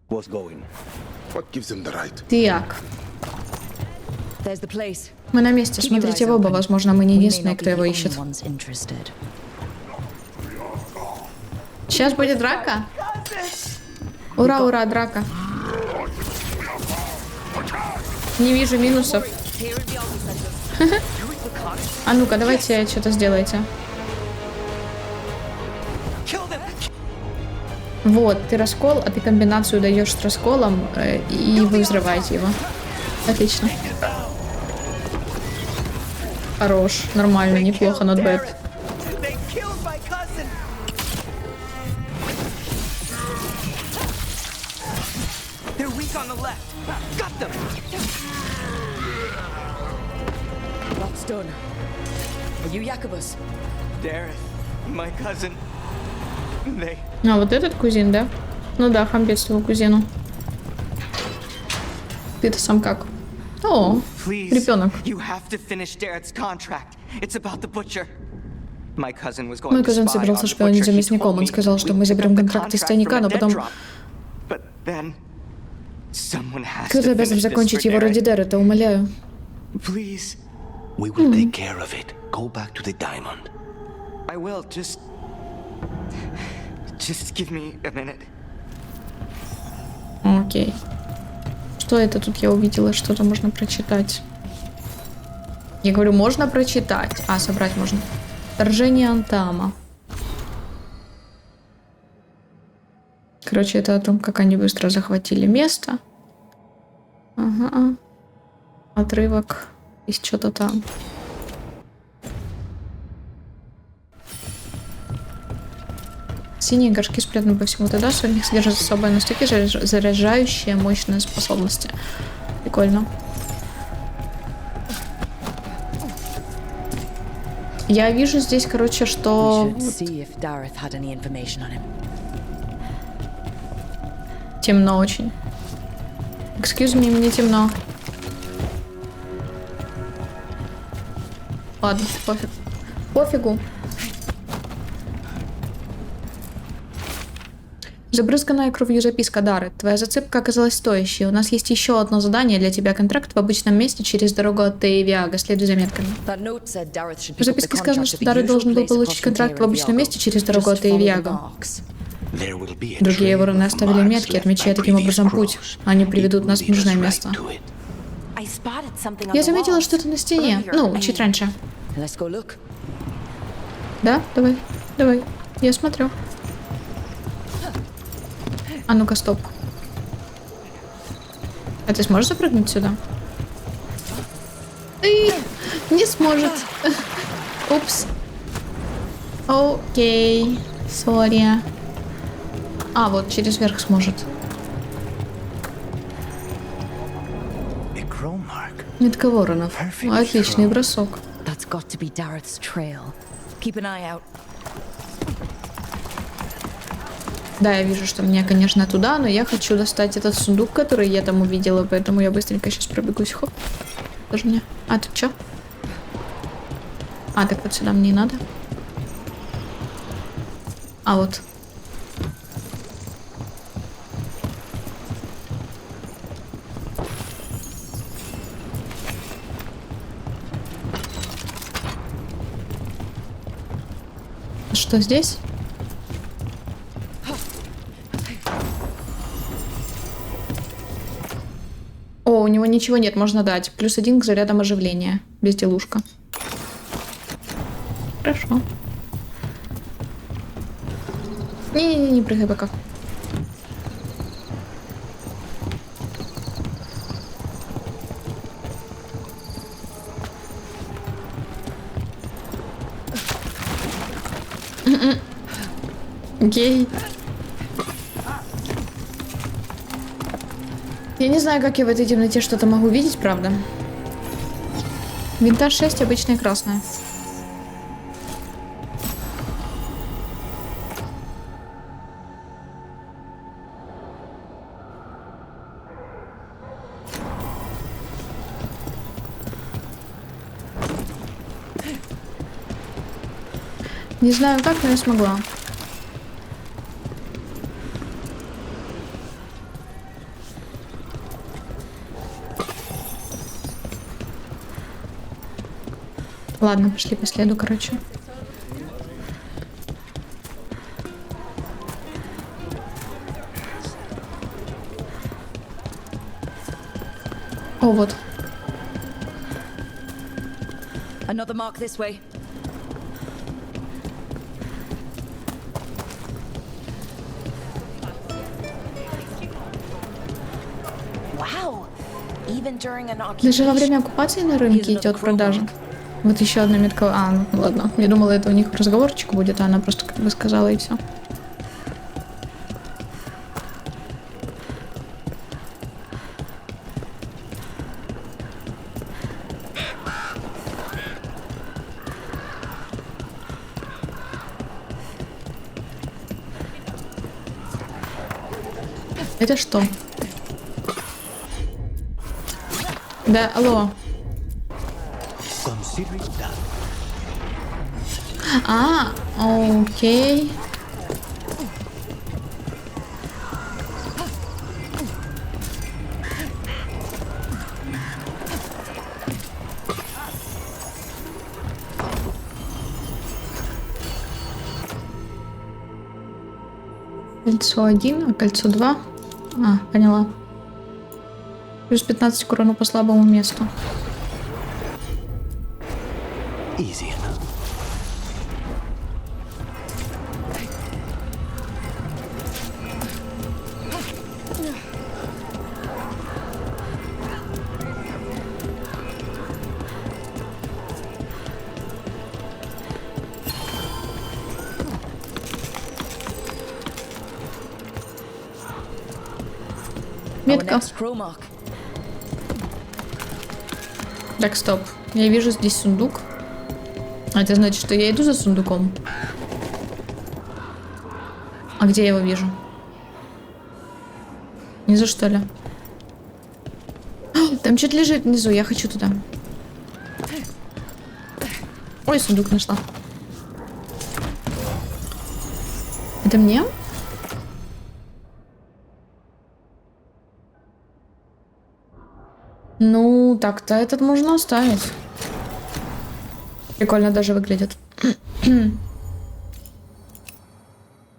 What's going? What gives him the right? Так, There's the place. мы на месте. Keep your Смотрите eyes в оба. open. Возможно, мы не We may единственные, not кто be его the ищет. only ones interested. Сейчас будет драка. Ура, ура, драка. Не вижу минусов. А ну-ка, давайте что-то сделайте. Вот, ты раскол, а ты комбинацию даешь с расколом, и вы взрываете его. Отлично. Хорош, нормально, неплохо, not bad. That's done. Are you Jacobus? Dareth, my cousin. They... А, вот этот кузин, да? Ну да, хамбец его кузину. Ты-то сам как? О, Please, ребенок. you have to finish Dareth's contract. It's about the butcher. My cousin was going Мой to кузен spy on собирался the шпионить butcher. за He мясником. told Он me сказал, что we мы picked заберем up the контракт из contract тайника, from но a dead потом... drop. But then someone has Кто-то to обязан finish this закончить for его ради Dareth. Дерета, умоляю. Please, We will take care of it. Go back to the diamond. I will. Just give me a minute. Окей. Что это тут я увидела? Что-то можно прочитать. Я говорю, можно прочитать. А, собрать можно. Вторжение Антама. Короче, это о том, как они быстро захватили место. Ага. Отрывок из что-то там. Синие горшки спрятаны по всему ТД, в них содержат особые настойки, заряжающие мощные способности. Прикольно. Я вижу здесь, короче, We что should see if Dareth had any information on him. темно очень. Excuse me, мне темно. Ладно, пофиг. Пофигу. Забрызганная кровью записка Дары. Твоя зацепка оказалась стоящей. У нас есть еще одно задание для тебя. Контракт в обычном месте через дорогу от Теевиага. Следуй за метками. That note said Dareth should В pick up the записке сказано, contract что at the Дары usual должен был place получить across контракт в from обычном Teviago. месте через дорогу Just от follow the Теевиага. marks. There will be a Другие trail вороны of оставили marks метки, left отмечая by таким previous образом путь. crows. Они It приведут will нас в lead us нужное right место. to it. I spotted something on Я the заметила wall. что-то на стене. Earlier, Ну, I чуть mean. раньше. Let's go look. Да? Давай. Давай. Я смотрю. А ну-ка, стоп. А ты сможешь запрыгнуть сюда? Эй, не сможет. Упс. Окей. Сори. А, вот через верх сможет. A crow mark. Метка воронов. Отличный бросок. That's got to be Dareth's trail. Keep an eye out. Да, я вижу, что мне, конечно, туда, но я хочу достать этот сундук, который я там увидела, поэтому я быстренько сейчас пробегусь. Хоп. Тоже мне. А, тут что? А, так вот сюда мне и надо. А, вот. Что здесь? О, у него ничего нет, можно дать. +1 к зарядам оживления. Безделушка. Хорошо. Не прыгай пока. Окей. Я не знаю, как я в этой темноте что-то могу видеть, правда. Винтаж 6, обычная красная. Не знаю как, но я смогла. Ладно, пошли по следу, короче. О, вот. Another mark this way. Wow. Even during an Даже во occupation. время оккупации на рынке идет продажа. Вот еще одна метка. А, ну ладно. Я думала, это у них разговорчик будет, а она просто как бы сказала и все. Это что? Да, алло. Consider it done. А, окей. Кольцо 1, а кольцо 2. А, поняла. Плюс 15 к урону по слабому месту. Easy enough. Our Метка. next crow mark. Так, стоп. Я вижу здесь сундук. А это значит, что я иду за сундуком. А где я его вижу? Внизу, что ли? О, там что-то лежит внизу, я хочу туда. Ой, сундук нашла. Это мне? Ну, так-то этот можно оставить. Прикольно даже выглядит.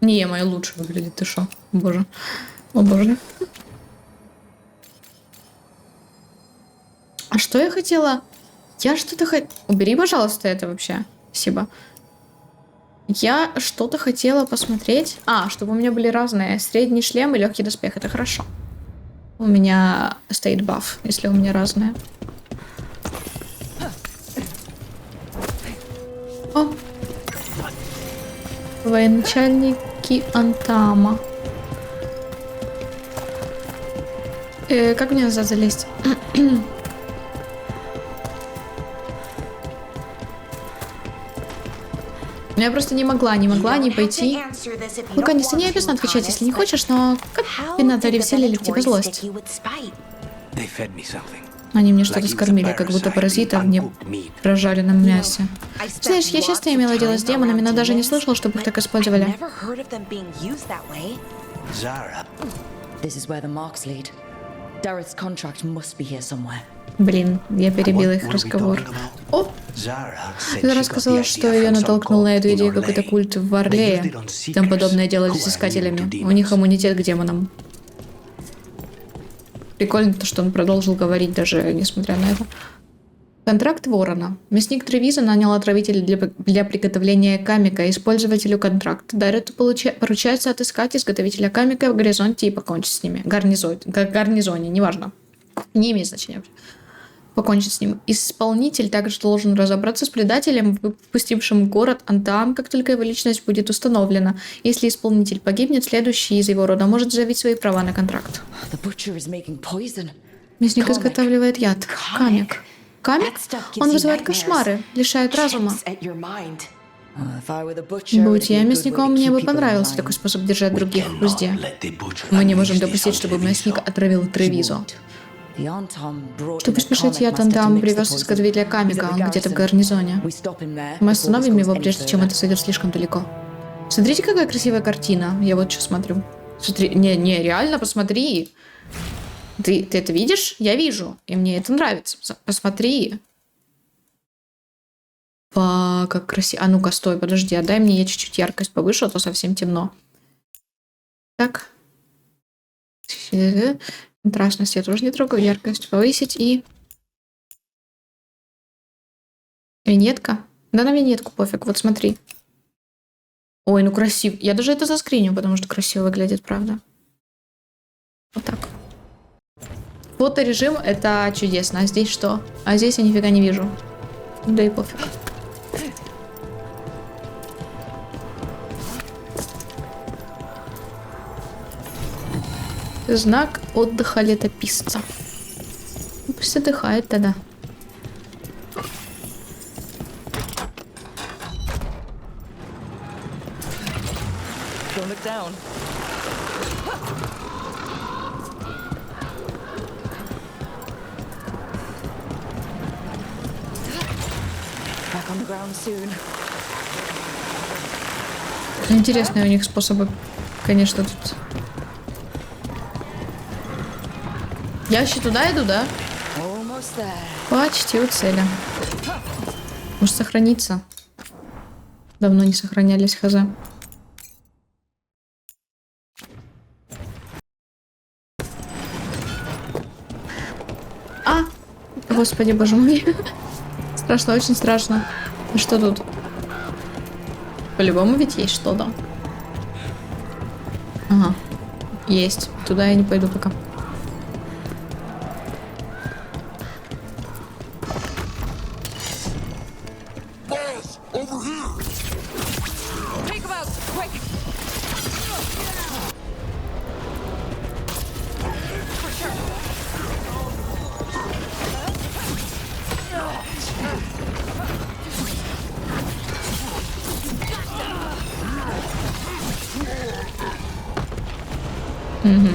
Не, моя лучше выглядит, ты шо? Боже. О боже. А что я хотела? Я что-то хотела... Убери, пожалуйста, это вообще. Спасибо. Я что-то хотела посмотреть. А, чтобы у меня были разные. Средний шлем и легкий доспех. Это хорошо. У меня стоит баф, если у меня разные. О! Военачальники Антама. Как мне назад залезть? Я просто не могла не пойти. Ну, конечно, не обязательно отвечать, если не хочешь, но как пенатори вселили в тебя злость? They fed me something. Они мне что-то скормили, как будто паразита в непрожаренном мясе. Знаешь, я часто имела дело с демонами, но даже не слышала, чтобы их так использовали. Zara. This is where the marks lead. Dareth's contract must be here somewhere. Блин, я перебила их разговор. О! Зара сказала, что ее натолкнул на эту идею какой-то культ в Варлее. Там подобное делали с искателями. У них иммунитет к демонам. Прикольно то, что он продолжил говорить, даже несмотря на это. Контракт Ворона. Мясник Тревиза нанял отравителя для приготовления камика. Использователю контракт. Дарету поручается отыскать изготовителя камика в горизонте и покончить с ними. Гарнизоне, неважно. Не имеет значения. Покончить с ним. Исполнитель также должен разобраться с предателем, выпустившим город Антаам, как только его личность будет установлена. Если исполнитель погибнет, следующий из его рода может заявить свои права на контракт. The butcher is making poison. Мясник изготавливает яд. Камик. Камик, он вызывает кошмары, лишает разума. Будь я мясником, мне бы понравился такой способ держать других в узде. Мы не можем допустить, чтобы мясник отравил Тревизу. Чтобы спешить, я Тандам привез изготовителя Камика, он где-то в гарнизоне. Мы остановим его, прежде чем это зайдет слишком далеко. Смотрите, какая красивая картина. Я вот что смотрю. Смотри, не, реально, посмотри. Ты это видишь? Я вижу. И мне это нравится. Посмотри. Как красиво. А ну-ка, стой, подожди. Отдай мне, я чуть-чуть яркость повышу, а то совсем темно. Так. Контрастность я тоже не трогаю. Яркость повысить и... Виньетка? Да на виньетку пофиг. Вот смотри. Ой, ну красиво. Я даже это заскриню, потому что красиво выглядит, правда. Вот так. Фоторежим — это чудесно. А здесь что? А здесь я нифига не вижу. Да и пофиг. Знак отдыха летописца. Ну, пусть отдыхает тогда. Don't look down. Back on the ground soon. Интересные у них способы, конечно, тут. Я вообще туда иду, да? Almost there. Почти у цели. Может сохраниться? Давно не сохранялись, хз. Господи, боже мой. Страшно, очень страшно. А что тут? По-любому ведь есть что-то. Ага. Есть. Туда я не пойду пока. Boss, over here! Take him out, quick! For sure. Угу.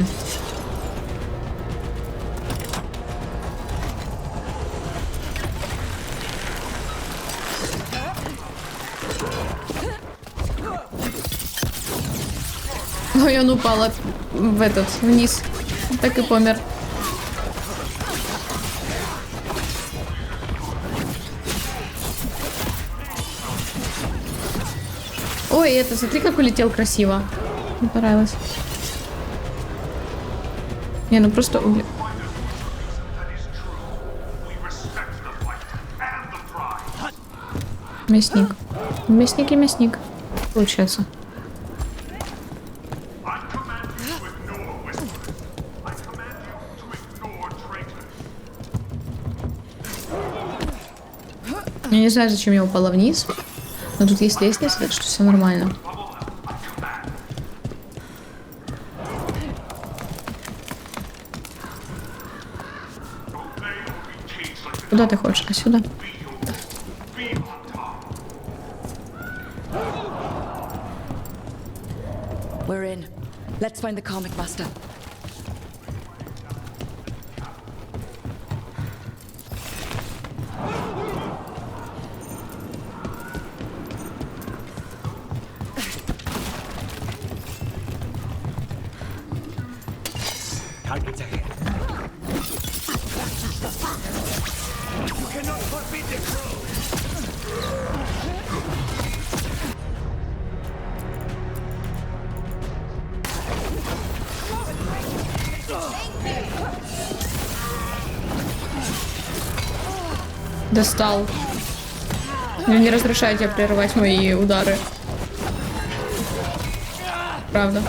Ой, он упал в этот, вниз. Так и помер. Ой, это, смотри, как улетел красиво. Мне понравилось. Не, ну просто... Мясник. Мясник и мясник. Получается. Я не знаю, зачем я упала вниз. Но тут есть лестница, так что все нормально. Куда ты хочешь? А сюда? We're in. Let's find the comic master. Targets ahead. You cannot forbid the crow! Достал. Я не разрешаю тебе прерывать мои удары. Правда.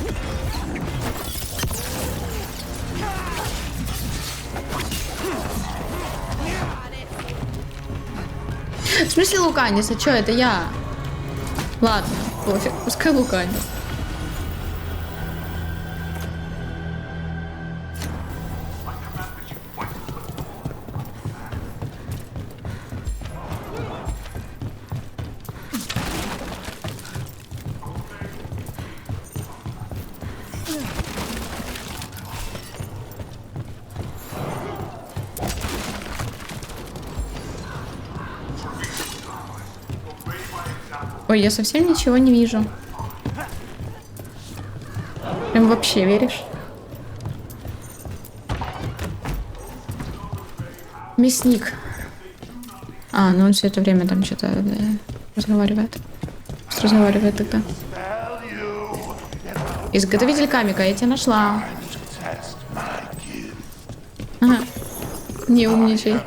В смысле Луканис? А чё, это я? Ладно, пофиг, пускай Луканис. Ой, я совсем ничего не вижу. Прям вообще веришь? Мясник. А, ну он все это время там что-то разговаривает. Что разговаривает тогда? Изготовитель камика, я тебя нашла. Ага. Не умничай.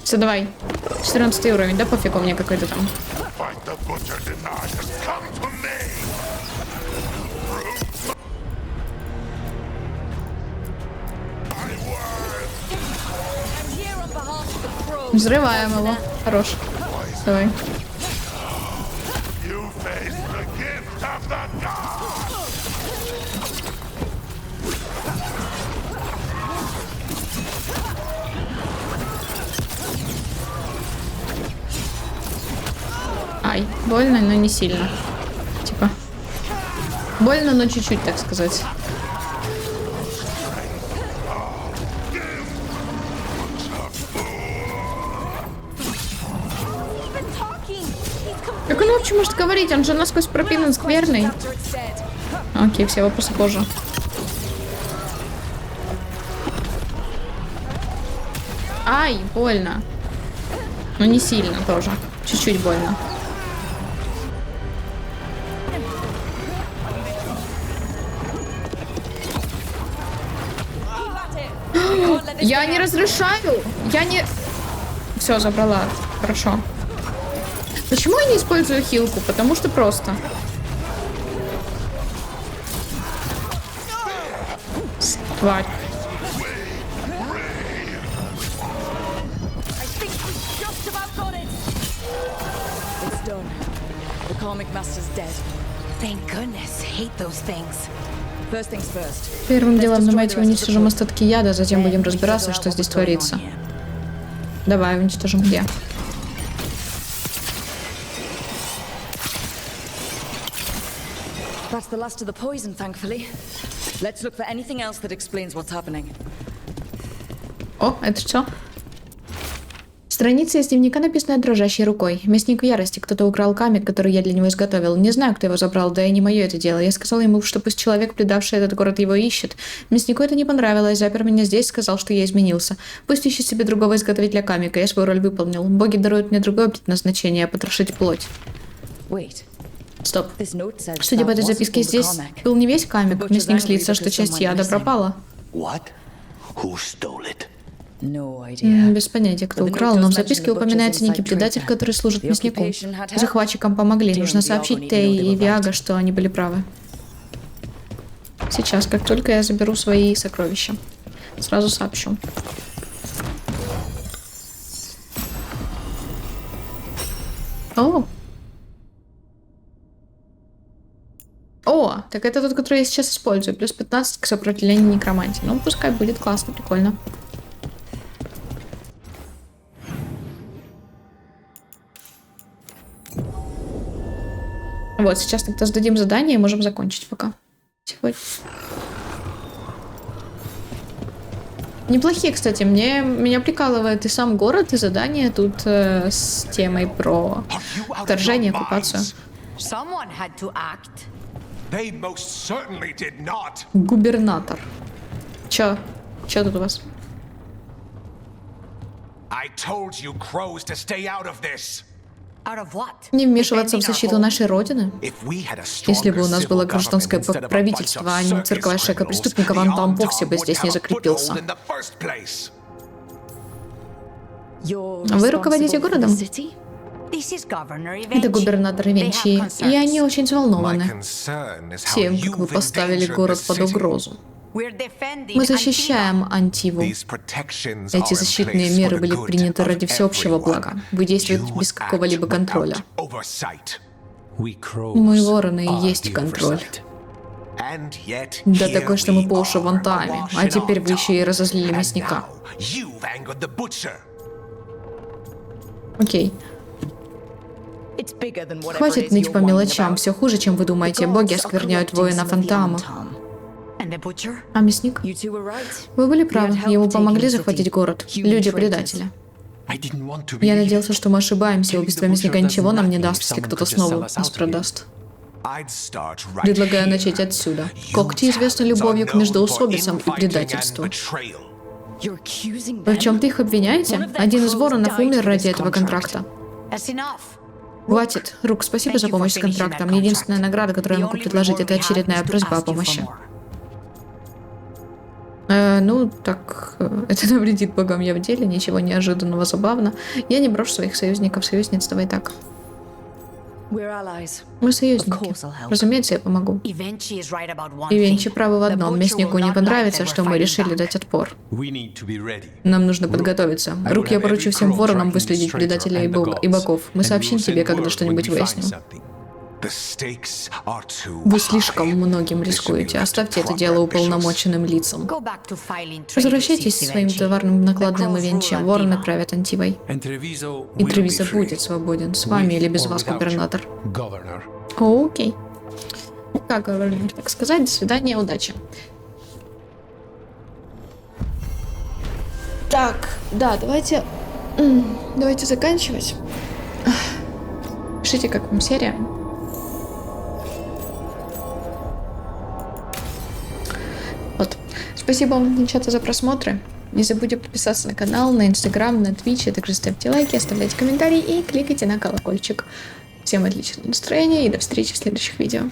Все, давай. 14 уровень, да пофигу мне какой-то там. Взрываем его. Хорош. Давай. Ай, больно, но не сильно. Типа. Больно, но чуть-чуть, так сказать. Как он вообще может говорить? Он же насквозь пропитан скверный. Окей, все вопросы позже. Ай, больно. Но не сильно тоже. Чуть-чуть больно. Я не разрешаю. Я не... Все, забрала. Хорошо. Почему я не использую хилку? Потому что просто. Тварь. Первым делом давайте уничтожим остатки яда, затем будем разбираться, что здесь творится. Давай, уничтожим где. That's the last of the poison, thankfully. Let's look for anything else that explains what's happening. О, это что? Страница из дневника, написанная дрожащей рукой. Мясник в ярости. Кто-то украл камень, который я для него изготовил. Не знаю, кто его забрал, да и не мое это дело. Я сказал ему, что пусть человек, предавший этот город, его ищет. Мяснику это не понравилось, запер меня здесь, сказал, что я изменился. Пусть ищет себе другого изготовителя камика. Я свою роль выполнил. Боги даруют мне другое предназначение — потрошить плоть. Стоп. Судя по этой записке, здесь был не весь камик. Мясник злится, что часть яда пропала. Без понятия, кто украл, но в записке упоминается некий предатель, который служит мяснику. Захватчикам помогли. Нужно сообщить Тей и Виага, что они были правы. Сейчас, как только я заберу свои сокровища, сразу сообщу. О! О, так это тот, который я сейчас использую. Плюс 15 к сопротивлению некромантии. Ну, пускай будет классно, прикольно. Вот, сейчас тогда сдадим задание и можем закончить пока. Сегодня. Неплохие, кстати. Меня прикалывает и сам город, и задание тут с темой про вторжение, оккупацию. Губернатор. Чё тут у вас? Не вмешиваться в защиту нашей родины? Если бы у нас было гражданское правительство, а не цирковая шайка преступников, он там вовсе бы здесь не закрепился. Вы руководите городом? Это губернатор Венчи, и они очень взволнованы тем, как вы поставили город под угрозу. Мы защищаем Антиву. Эти защитные меры были приняты ради всеобщего блага. Вы действуете без какого-либо контроля. Мы вороны и есть контроль. Да такой, что мы по уши в Антаме. А теперь вы еще и разозлили мясника. Окей. Хватит ныть по мелочам. Все хуже, чем вы думаете. Боги оскверняют воинов Антама. А мясник? Вы были правы. Ему помогли захватить город. Люди-предатели. I didn't want to Я believe надеялся, it. что мы ошибаемся, и Killing убийство the мясника butcher ничего does нам не nothing даст, if если someone кто-то could just снова sell us нас out to продаст. I'd start right Предлагаю here. начать отсюда. You Когти известны любовью к are known междоусобицам for и infighting предательству. and betrayal. You're accusing Вы в them? чем-то их обвиняете? Один из воронов умер ради этого контракта. That's enough. Хватит. Рук, спасибо за помощь с контрактом. Единственная награда, которую я могу предложить, это очередная просьба о помощи. Ну, так, это навредит богам я в деле, ничего неожиданного, забавно. Я не брошу своих союзников, союзниц, давай так. We're allies. Мы Of союзники. course I'll help. Разумеется, я помогу. Ивенчи is right about one И Венчи thing. правы в The одном. butcher Мяснику will не not понравится, like that что we're мы fighting решили back. дать отпор. We need to be ready. Нам нужно подготовиться. Рук, я поручу всем воронам выследить предателей и богов. Мы сообщим тебе, когда что-нибудь выясним. The stakes are too Вы high. слишком многим рискуете. Оставьте это дело уполномоченным лицам. Go back to filing trade Возвращайтесь receipts, к своим Ивенчи. товарным накладным The Crows Ивенчи. rule Вороны Antiva. правят Антивой. And Treviso И will be Тревиза free. будет свободен. С вами или без With вас, or without губернатор. you, Governor. Окей. Как губернатор, так сказать, до свидания, удачи. Так, да, давайте заканчивать. Пишите, как вам серия. Вот. Спасибо вам, девчата, за просмотры. Не забудьте подписаться на канал, на Инстаграм, на Twitch, а также ставьте лайки, оставляйте комментарии и кликайте на колокольчик. Всем отличного настроения и до встречи в следующих видео.